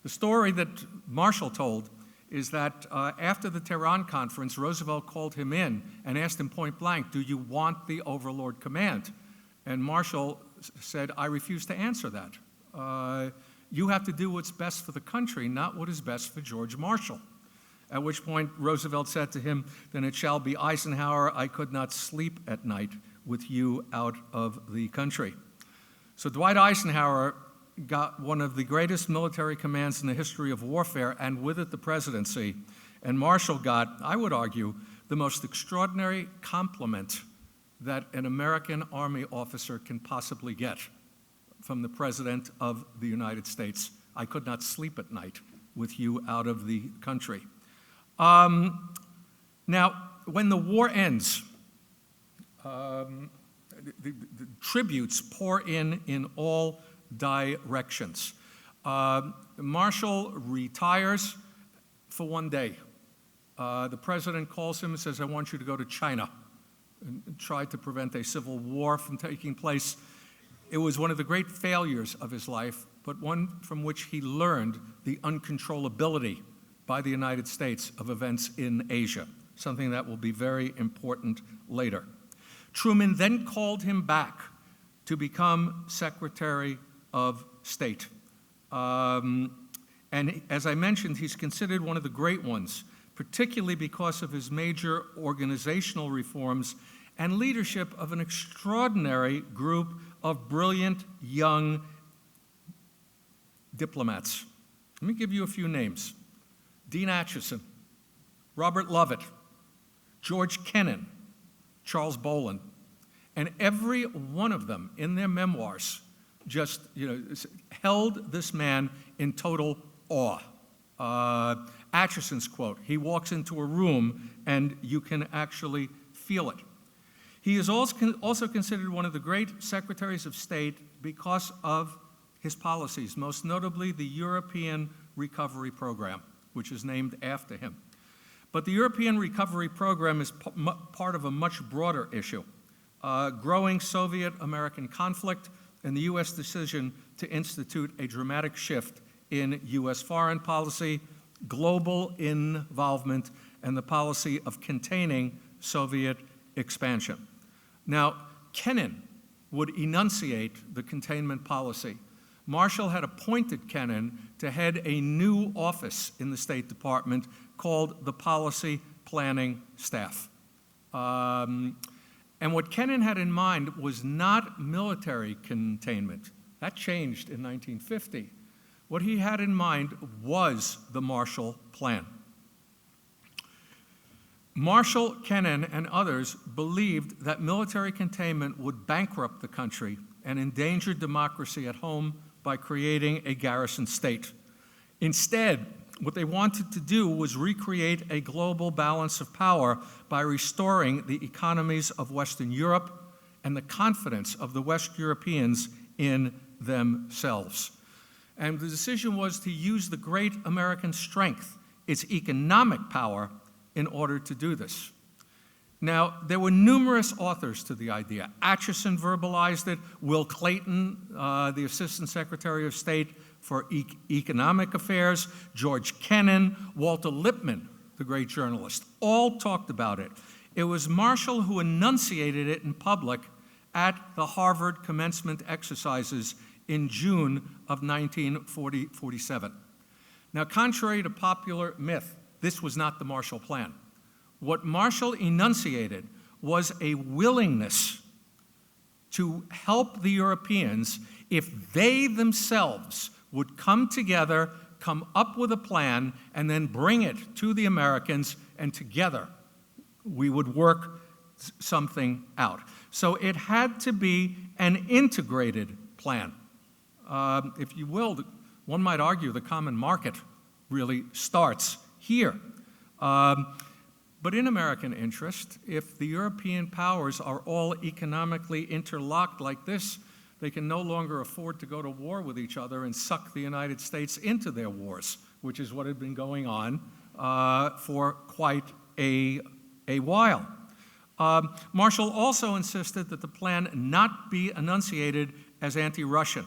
story that Marshall told is that after the Tehran conference, Roosevelt called him in and asked him point blank, do you want the Overlord command? And Marshall said, I refuse to answer that. You have to do what's best for the country, not what is best for George Marshall. at which point Roosevelt said to him, "Then it shall be Eisenhower, I could not sleep at night with you out of the country." So Dwight Eisenhower got one of the greatest military commands in the history of warfare, and with it the presidency. And Marshall got, I would argue, the most extraordinary compliment that an American Army officer can possibly get from the President of the United States. "I could not sleep at night with you out of the country." Now, when the war ends, the tributes pour in all directions. Marshall retires for one day. The president calls him and says, "I want you to go to China and try to prevent a civil war from taking place." It was one of the great failures of his life, but one from which he learned the uncontrollability by the United States of events in Asia, something that will be very important later. Truman then called him back to become Secretary of State. And as I mentioned, he's considered one of the great ones, particularly because of his major organizational reforms and leadership of an extraordinary group of brilliant young diplomats. Let me give you a few names: Dean Acheson, Robert Lovett, George Kennan, Charles Boland. And every one of them in their memoirs just held this man in total awe. Acheson's quote, "He walks into a room and you can actually feel it." He is also considered one of the great secretaries of state because of his policies, most notably the European Recovery Program, which is named after him. But the European Recovery Program is part of a much broader issue: growing Soviet-American conflict and the U.S. decision to institute a dramatic shift in U.S. foreign policy, global involvement, and the policy of containing Soviet expansion. Now, Kennan would enunciate the containment policy. Marshall had appointed Kennan to head a new office in the State Department called the Policy Planning Staff. And what Kennan had in mind was not military containment. That changed in 1950. What he had in mind was the Marshall Plan. Marshall, Kennan, and others believed that military containment would bankrupt the country and endanger democracy at home by creating a garrison state. Instead, what they wanted to do was recreate a global balance of power by restoring the economies of Western Europe and the confidence of the West Europeans in themselves. And the decision was to use the great American strength, its economic power, in order to do this. Now, there were numerous authors to the idea. Acheson verbalized it. Will Clayton, the Assistant Secretary of State for Economic Affairs, George Kennan, Walter Lippmann, the great journalist, all talked about it. It was Marshall who enunciated it in public at the Harvard commencement exercises in June of 1947. Now, contrary to popular myth, this was not the Marshall Plan. What Marshall enunciated was a willingness to help the Europeans if they themselves would come together, come up with a plan, and then bring it to the Americans, and together we would work something out. So it had to be an integrated plan. If you will, one might argue the common market really starts here. But in American interest, if the European powers are all economically interlocked like this, they can no longer afford to go to war with each other and suck the United States into their wars, which is what had been going on for quite a while. Marshall also insisted that the plan not be enunciated as anti-Russian.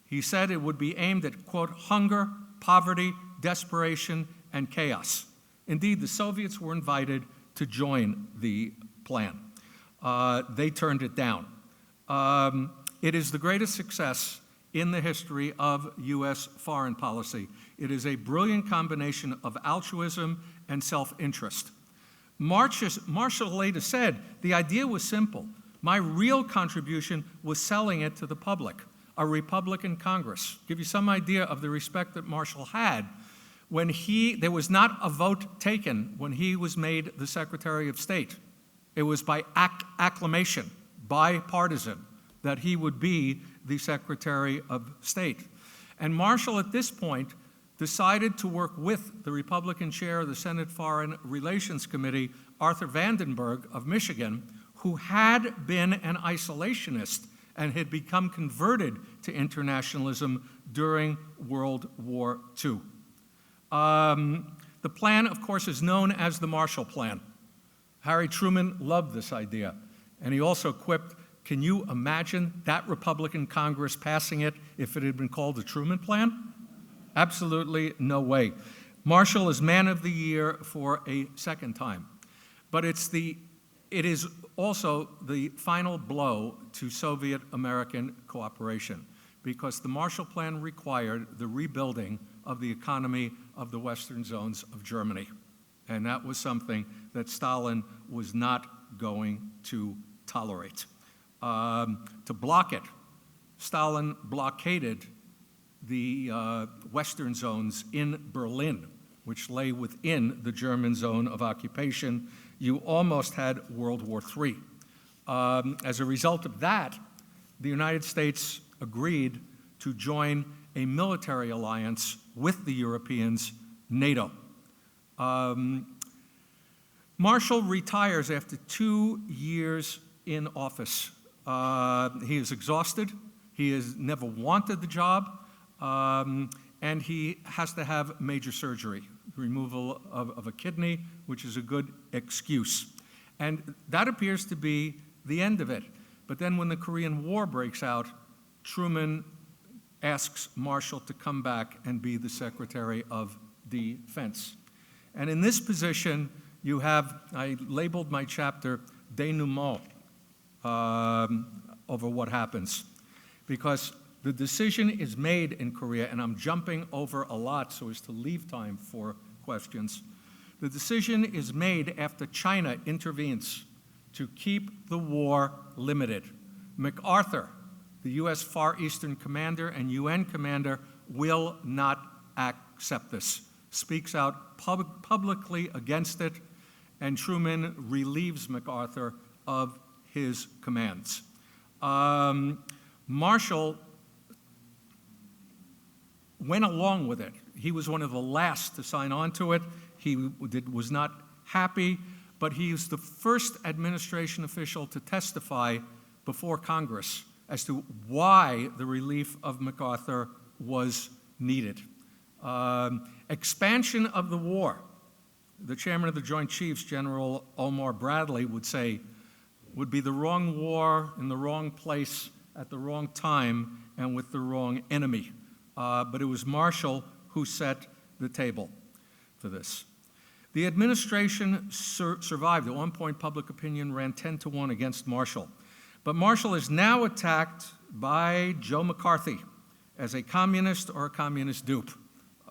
He said it would be aimed at, quote, hunger, poverty, desperation, and chaos. Indeed, the Soviets were invited to join the plan. They turned it down. It is the greatest success in the history of U.S. foreign policy. It is a brilliant combination of altruism and self-interest. Marshall later said, the idea was simple. My real contribution was selling it to the public, a Republican Congress. Give you some idea of the respect that Marshall had. There was not a vote taken when he was made the Secretary of State. It was by acclamation, bipartisan, that he would be the Secretary of State. And Marshall, at this point, decided to work with the Republican chair of the Senate Foreign Relations Committee, Arthur Vandenberg of Michigan, who had been an isolationist and had become converted to internationalism during World War II. The plan, of course, is known as the Marshall Plan. Harry Truman loved this idea, and he also quipped, can you imagine that Republican Congress passing it if it had been called the Truman Plan? Absolutely no way. Marshall is Man of the Year for a second time, but it is also the final blow to Soviet-American cooperation, because the Marshall Plan required the rebuilding of the economy of the Western zones of Germany. And that was something that Stalin was not going to tolerate. To block it, Stalin blockaded the Western zones in Berlin, which lay within the German zone of occupation. You almost had World War III. As a result of that, the United States agreed to join a military alliance with the Europeans, NATO. Marshall retires after 2 years in office. He is exhausted. He has never wanted the job. And he has to have major surgery, removal of a kidney, which is a good excuse. And that appears to be the end of it. But then when the Korean War breaks out, Truman asks Marshall to come back and be the Secretary of Defense. And in this position, you have, I labeled my chapter, denouement over what happens. Because the decision is made in Korea, and I'm jumping over a lot so as to leave time for questions. The decision is made after China intervenes to keep the war limited. MacArthur, the U.S. Far Eastern commander and UN commander, will not accept this, speaks out publicly against it, and Truman relieves MacArthur of his commands. Marshall went along with it. He was one of the last to sign on to it. He was not happy, but he was the first administration official to testify before Congress as to why the relief of MacArthur was needed. Expansion of the war. The chairman of the Joint Chiefs, General Omar Bradley, would say, would be the wrong war in the wrong place at the wrong time and with the wrong enemy. But it was Marshall who set the table for this. The administration survived. At one point, public opinion ran 10-1 against Marshall. But Marshall is now attacked by Joe McCarthy as a communist or a communist dupe.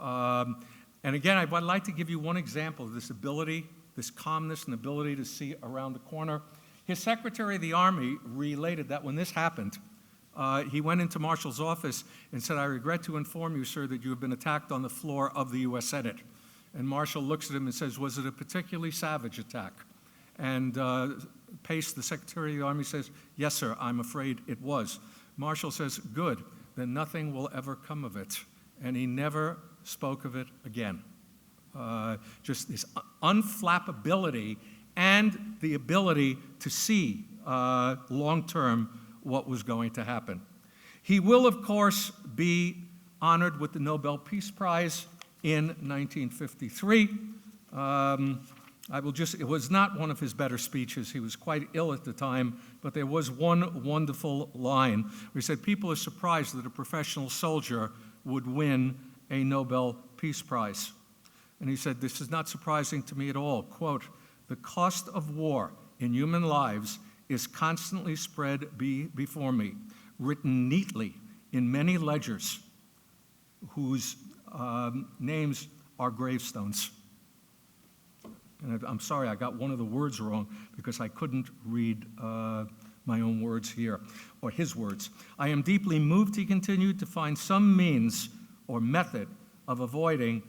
And again, I'd like to give you one example of this ability, this calmness and ability to see around the corner. His Secretary of the Army related that when this happened, he went into Marshall's office and said, "I regret to inform you, sir, that you have been attacked on the floor of the U.S. Senate." And Marshall looks at him and says, "Was it a particularly savage attack?" And Pace, the Secretary of the Army, says, "Yes, sir, I'm afraid it was." Marshall says, "Good, then nothing will ever come of it." And he never spoke of it again. Just this unflappability and the ability to see long-term what was going to happen. He will, of course, be honored with the Nobel Peace Prize in 1953. It was not one of his better speeches. He was quite ill at the time, but there was one wonderful line where he said, "People are surprised that a professional soldier would win a Nobel Peace Prize." And he said, "This is not surprising to me at all." Quote, "The cost of war in human lives is constantly spread before me, written neatly in many ledgers whose names are gravestones." and I'm sorry, I got one of the words wrong because I couldn't read my own words here, or his words. I am deeply moved, he continued, to find some means or method of avoiding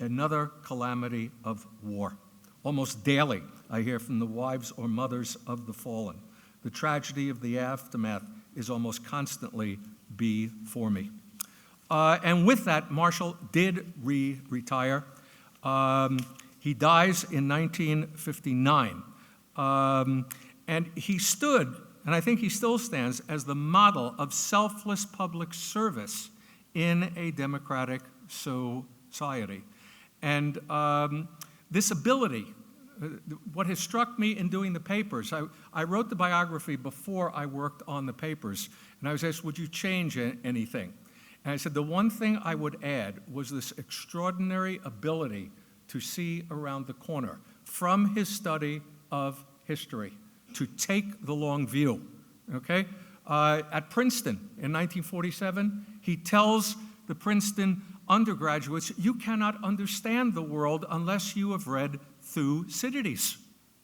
another calamity of war. Almost daily, I hear from the wives or mothers of the fallen. The tragedy of the aftermath is almost constantly before me. And with that, Marshall did retire. He dies in 1959. And he stood, and I think he still stands, as the model of selfless public service in a democratic society. And this ability, what has struck me in doing the papers, I wrote the biography before I worked on the papers, and I was asked, would you change anything? And I said, the one thing I would add was this extraordinary ability to see around the corner from his study of history, to take the long view, okay? At Princeton in 1947, he tells the Princeton undergraduates, you cannot understand the world unless you have read Thucydides,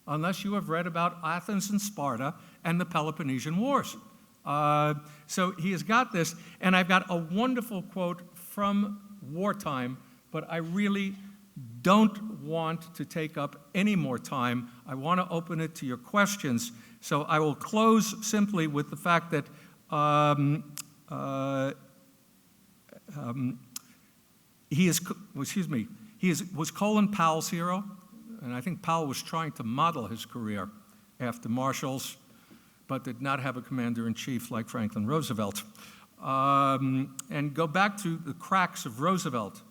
unless you have read about Athens and Sparta and the Peloponnesian Wars. So he has got this, and I've got a wonderful quote from wartime, but I really don't want to take up any more time. I want to open it to your questions. So I will close simply with the fact that was Colin Powell's hero, and I think Powell was trying to model his career after Marshall's, but did not have a commander-in-chief like Franklin Roosevelt. And go back to the cracks of Roosevelt,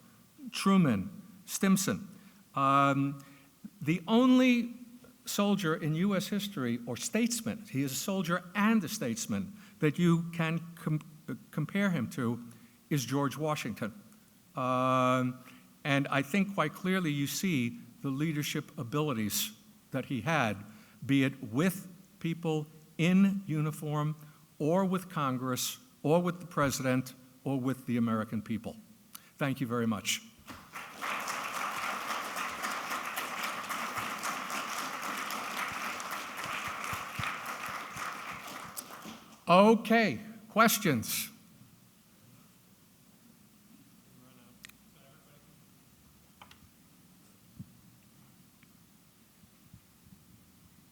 Truman, Stimson. The only soldier in U.S. history, or statesman, he is a soldier and a statesman, that you can compare him to is George Washington. And I think quite clearly you see the leadership abilities that he had, be it with people in uniform, or with Congress, or with the president, or with the American people. Thank you very much. Okay, questions?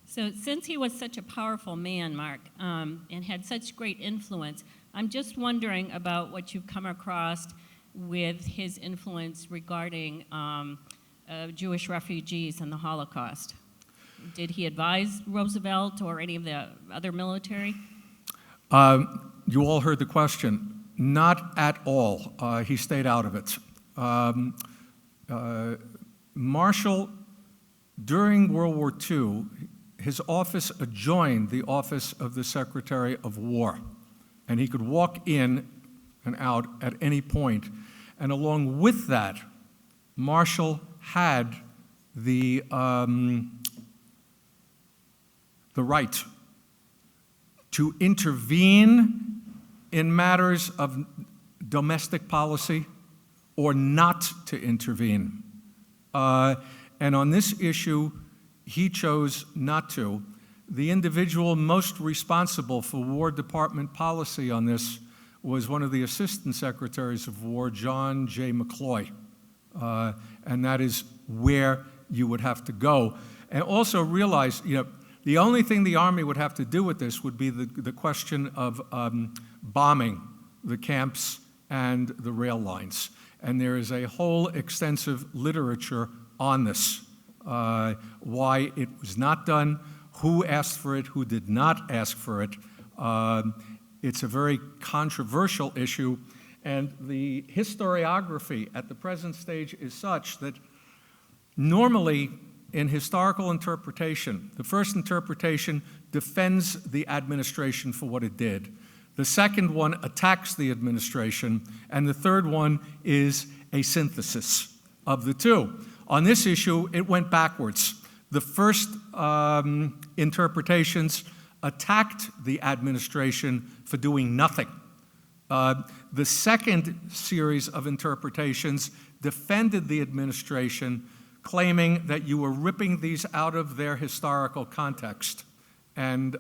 So since he was such a powerful man, Mark, and had such great influence, I'm just wondering about what you've come across with his influence regarding Jewish refugees and the Holocaust. Did he advise Roosevelt or any of the other military? You all heard the question. Not at all. He stayed out of it. Marshall, during World War II, his office adjoined the office of the Secretary of War, and he could walk in and out at any point. And along with that, Marshall had the right to intervene in matters of domestic policy or not to intervene. And on this issue, he chose not to. The individual most responsible for War Department policy on this was one of the Assistant Secretaries of War, John J. McCloy. And that is where you would have to go. And also realize, the only thing the Army would have to do with this would be the question of bombing the camps and the rail lines. And there is a whole extensive literature on this, why it was not done, who asked for it, who did not ask for it. It's a very controversial issue, and the historiography at the present stage is such that normally in historical interpretation, the first interpretation defends the administration for what it did. The second one attacks the administration, and the third one is a synthesis of the two. On this issue, it went backwards. The first interpretations attacked the administration for doing nothing. The second series of interpretations defended the administration claiming that you were ripping these out of their historical context. And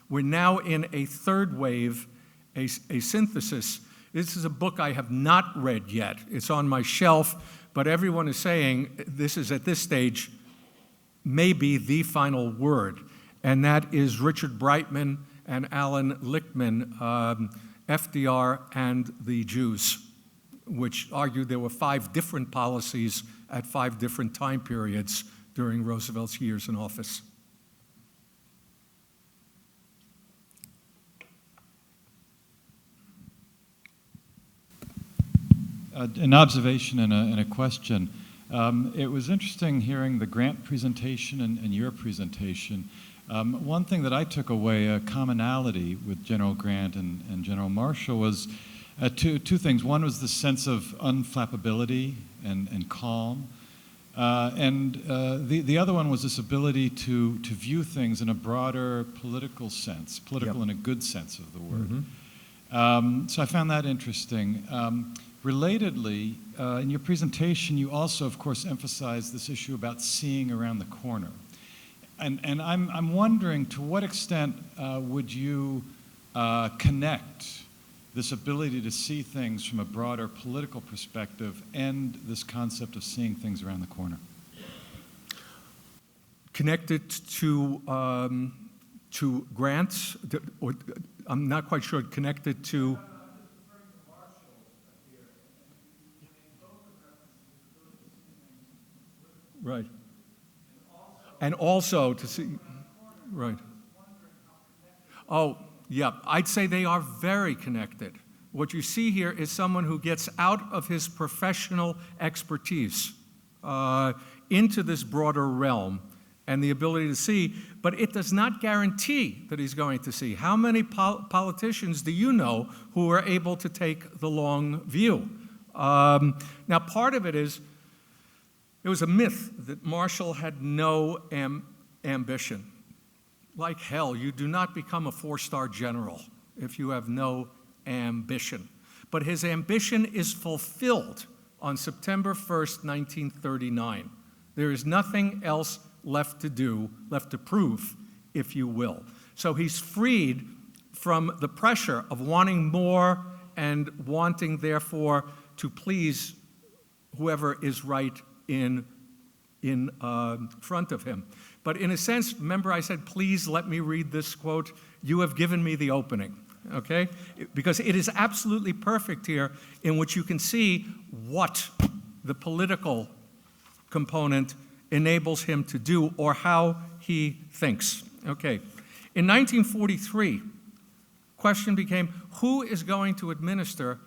we're now in a third wave, a synthesis. This is a book I have not read yet. It's on my shelf, but everyone is saying this is, at this stage, maybe the final word. And that is Richard Brightman and Alan Lichtman, FDR and the Jews, which argued there were 5 different policies at 5 different time periods during Roosevelt's years in office. An observation and a question. It was interesting hearing the Grant presentation and your presentation. One thing that I took away, a commonality with General Grant and General Marshall, was two things. One was the sense of unflappability and calm. The other one was this ability to view things in a broader political sense, political in a good sense of the word. Mm-hmm. So I found that interesting. Relatedly, in your presentation, you also, of course, emphasized this issue about seeing around the corner. And I'm wondering, to what extent would you connect this ability to see things from a broader political perspective and this concept of seeing things around the corner? Connected to grants, or I'm not quite sure, connected to... Right. And also to see, right. Oh, yeah, I'd say they are very connected. What you see here is someone who gets out of his professional expertise into this broader realm and the ability to see, but it does not guarantee that he's going to see. How many politicians do you know who are able to take the long view? Now, part of it is, it was a myth that Marshall had no ambition. Like hell, you do not become a 4-star general if you have no ambition. But his ambition is fulfilled on September 1st, 1939. There is nothing else left to do, left to prove, if you will. So he's freed from the pressure of wanting more and wanting, therefore, to please whoever is right in front of him. But in a sense, remember I said, please let me read this quote, you have given me the opening, okay? Because it is absolutely perfect here in which you can see what the political component enables him to do or how he thinks. Okay, in 1943, question became, who is going to administer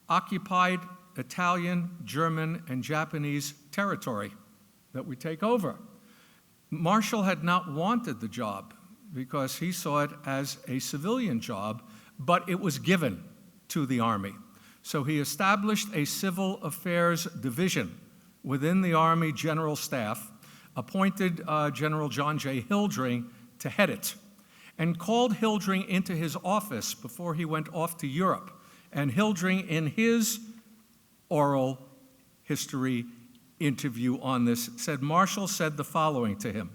occupied Italian, German, and Japanese territory that we take over? Marshall had not wanted the job because he saw it as a civilian job, but it was given to the Army. So he established a civil affairs division within the Army General Staff, appointed General John J. Hildring to head it, and called Hildring into his office before he went off to Europe. And Hildring, in his oral history interview on this, said Marshall said the following to him: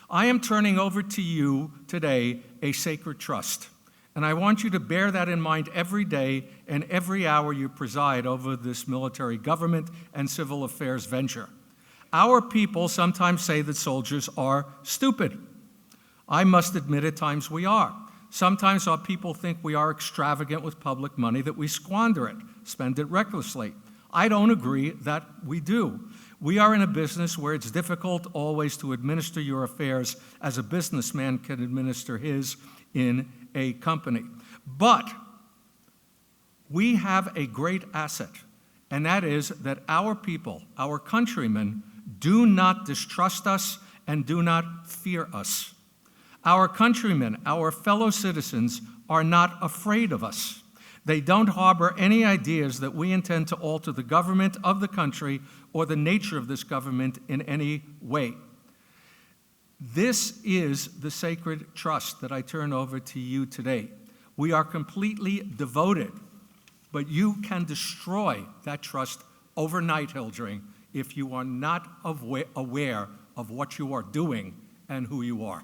I am turning over to you today a sacred trust, and I want you to bear that in mind every day and every hour you preside over this military government and civil affairs venture. Our people sometimes say that soldiers are stupid. I must admit at times we are. Sometimes our people think we are extravagant with public money, that we squander it, spend it recklessly. I don't agree that we do. We are in a business where it's difficult always to administer your affairs as a businessman can administer his in a company. But we have a great asset, and that is that our people, our countrymen, do not distrust us and do not fear us. Our countrymen, our fellow citizens, are not afraid of us. They don't harbor any ideas that we intend to alter the government of the country or the nature of this government in any way. This is the sacred trust that I turn over to you today. We are completely devoted, but you can destroy that trust overnight, Hildring, if you are not aware of what you are doing and who you are.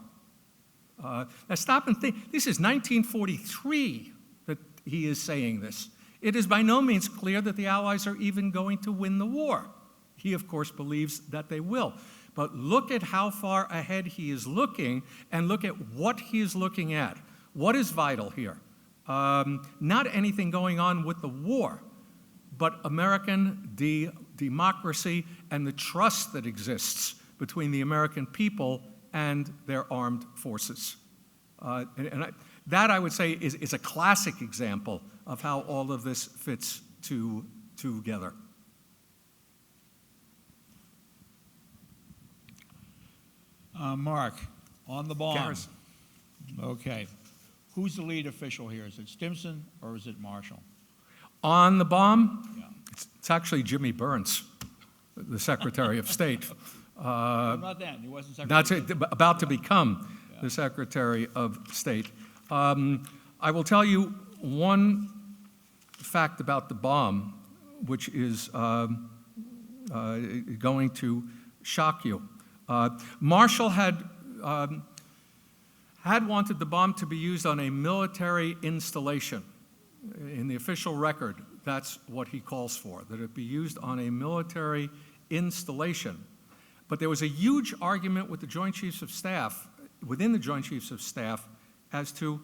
Now stop and think. This is 1943 that he is saying this. It is by no means clear that the Allies are even going to win the war. He, of course, believes that they will. But look at how far ahead he is looking, and look at what he is looking at. What is vital here? Not anything going on with the war, but American democracy and the trust that exists between the American people and their armed forces. That, I would say, is a classic example of how all of this fits together. Mark, on the bomb. Garrison. Okay. Who's the lead official here? Is it Stimson or is it Marshall? On the bomb, Yeah. it's actually Jimmy Burns, the Secretary of State. Not then. He wasn't Secretary. That's of State. about to become Yeah. the Secretary of State. I will tell you one fact about the bomb, which is going to shock you. Marshall had wanted the bomb to be used on a military installation. In the official record, that's what he calls for, that it be used on a military installation. But there was a huge argument with the Joint Chiefs of Staff, within the Joint Chiefs of Staff, as to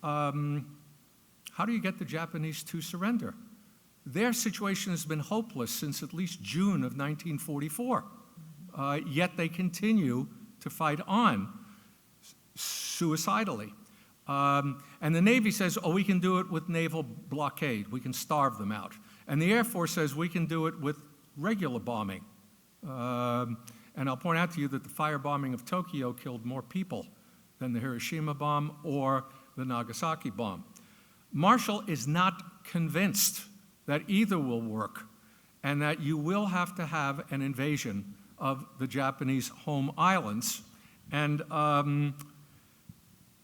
how do you get the Japanese to surrender? Their situation has been hopeless since at least June of 1944, yet they continue to fight on suicidally. And the Navy says, oh, we can do it with naval blockade. We can starve them out. And the Air Force says we can do it with regular bombing. And I'll point out to you that the firebombing of Tokyo killed more people than the Hiroshima bomb or the Nagasaki bomb. Marshall is not convinced that either will work and that you will have to have an invasion of the Japanese home islands. And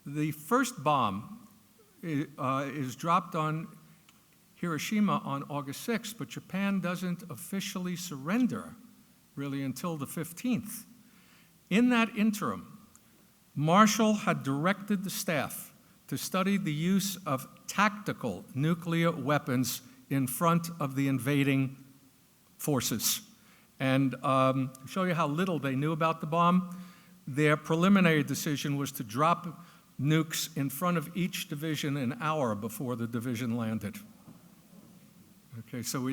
the first bomb is dropped on Hiroshima on August 6th, but Japan doesn't officially surrender really until the 15th. In that interim, Marshall had directed the staff to study the use of tactical nuclear weapons in front of the invading forces. And to show you how little they knew about the bomb, their preliminary decision was to drop nukes in front of each division an hour before the division landed. Okay, so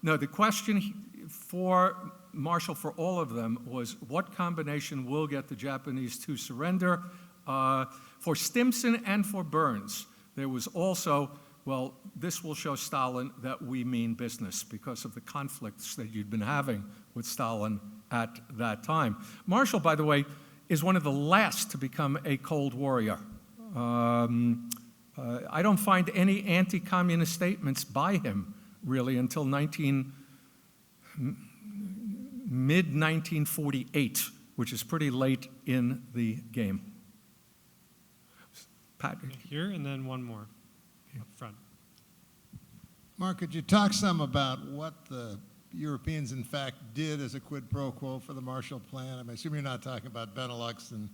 no, the question for Marshall, for all of them, was what combination will get the Japanese to surrender? For Stimson and for Burns, there was also, well, this will show Stalin that we mean business because of the conflicts that you'd been having with Stalin at that time. Marshall, by the way, is one of the last to become a Cold Warrior. I don't find any anti-communist statements by him, really, until mid-1948, which is pretty late in the game. Pat? Here, and then one more up front. Mark, could you talk some about what the Europeans, in fact, did as a quid pro quo for the Marshall Plan? I assume you're not talking about Benelux and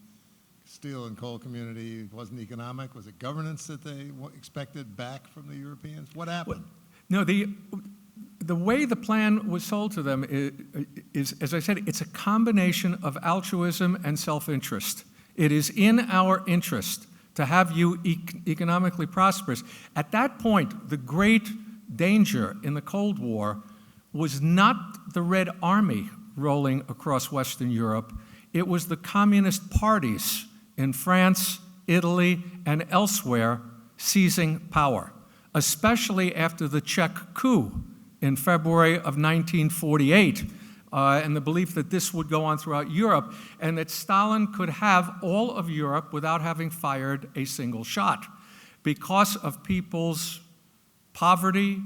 steel and coal community. It wasn't economic. Was it governance that they expected back from the Europeans? What happened? No, the way the plan was sold to them is, as I said, it's a combination of altruism and self-interest. It is in our interest to have you economically prosperous. At that point, the great danger in the Cold War was not the Red Army rolling across Western Europe. It was the communist parties in France, Italy, and elsewhere seizing power, especially after the Czech coup in February of 1948, and the belief that this would go on throughout Europe, and that Stalin could have all of Europe without having fired a single shot because of people's poverty,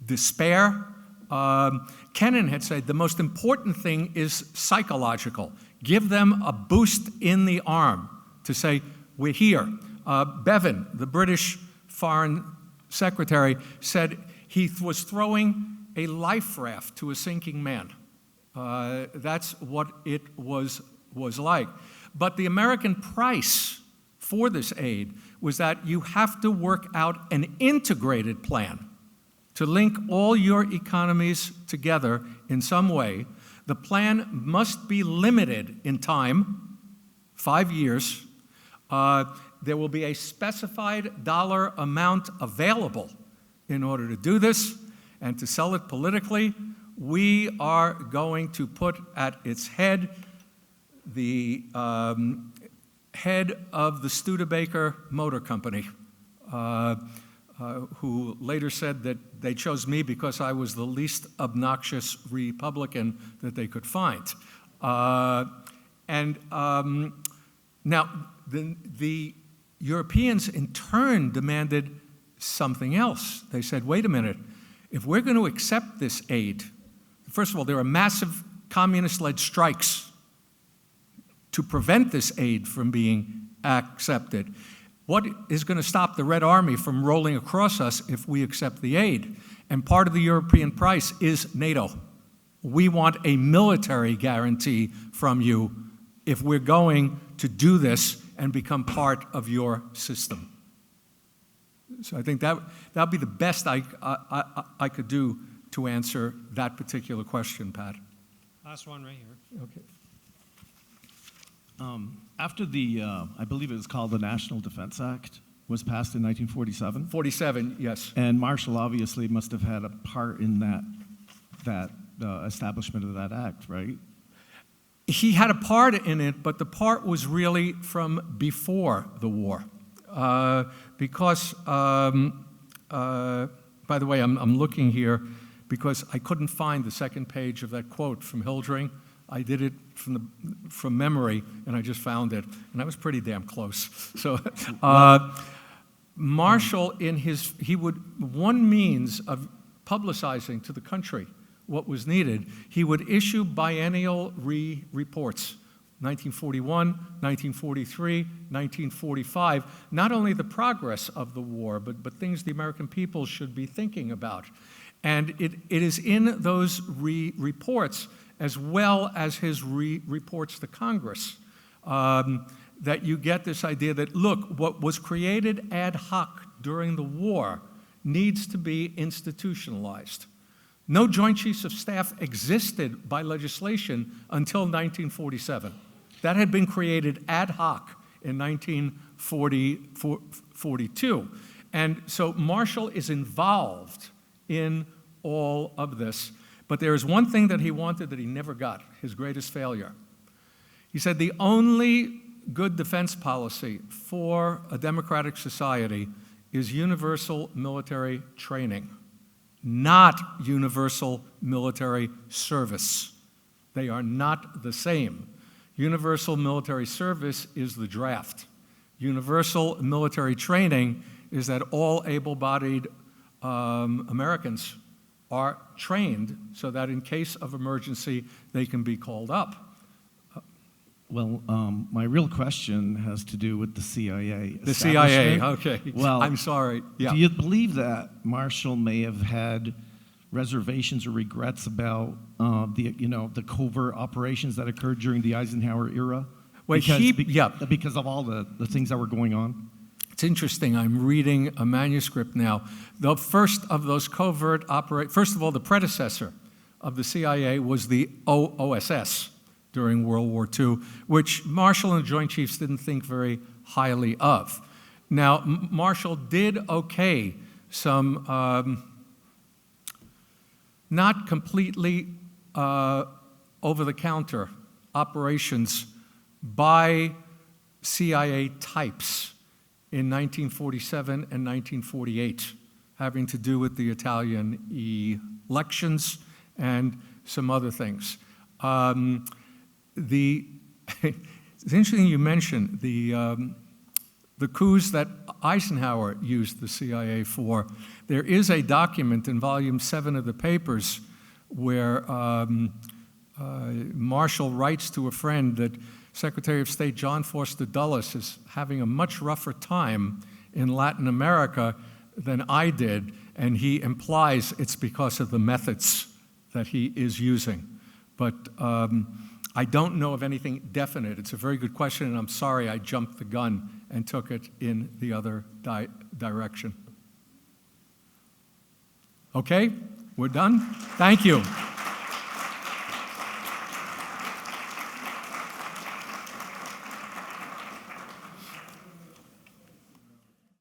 despair. Kennan had said the most important thing is psychological. Give them a boost in the arm to say, we're here. Bevan, the British Foreign Secretary, said he was throwing a life raft to a sinking man. That's what it was like. But the American price for this aid was that you have to work out an integrated plan to link all your economies together in some way. The plan must be limited in time, 5 years. There will be a specified dollar amount available in order to do this and to sell it politically. We are going to put at its head the head of the Studebaker Motor Company, who later said that they chose me because I was the least obnoxious Republican that they could find. Now, the Europeans in turn demanded something else. They said, wait a minute, if we're going to accept this aid, first of all, there are massive communist-led strikes to prevent this aid from being accepted. What is going to stop the Red Army from rolling across us if we accept the aid? And part of the European price is NATO. We want a military guarantee from you if we're going to do this and become part of your system. So I think that would be the best I could do to answer that particular question, Pat. Last one right here. Okay. After the, I believe it was called the National Defense Act, was passed in 1947. 47, yes. And Marshall obviously must have had a part in that establishment of that act, right? He had a part in it, but the part was really from before the war. Because, by the way, I'm looking here because I couldn't find the second page of that quote from Hildring. I did it from memory, and I just found it, and I was pretty damn close. So, Marshall, one means of publicizing to the country what was needed, he would issue biennial reports, 1941, 1943, 1945, not only the progress of the war, but things the American people should be thinking about. And it is in those reports, as well as his reports to Congress, that you get this idea that, look, what was created ad hoc during the war needs to be institutionalized. No Joint Chiefs of Staff existed by legislation until 1947. That had been created ad hoc in 1942. And so Marshall is involved in all of this. But there is one thing that he wanted that he never got, his greatest failure. He said the only good defense policy for a democratic society is universal military training, not universal military service. They are not the same. Universal military service is the draft. Universal military training is that all able-bodied Americans are trained so that in case of emergency, they can be called up. Well, my real question has to do with the CIA. The CIA, establishment. okay. Well, I'm sorry. Yeah. Do you believe that Marshall may have had reservations or regrets about the covert operations that occurred during the Eisenhower era? Well, because of all the things that were going on? It's interesting. I'm reading a manuscript now. The first of those covert operations, first of all, the predecessor of the CIA was the OSS during World War II, which Marshall and the Joint Chiefs didn't think very highly of. Now, Marshall did okay some not completely over-the-counter operations by CIA types in 1947 and 1948, having to do with the Italian elections and some other things. It's interesting you mentioned the coups that Eisenhower used the CIA for. There is a document in volume 7 of the papers where Marshall writes to a friend that Secretary of State John Foster Dulles is having a much rougher time in Latin America than I did, and he implies it's because of the methods that he is using. But I don't know of anything definite. It's a very good question, and I'm sorry I jumped the gun and took it in the other direction. Okay, we're done? Thank you.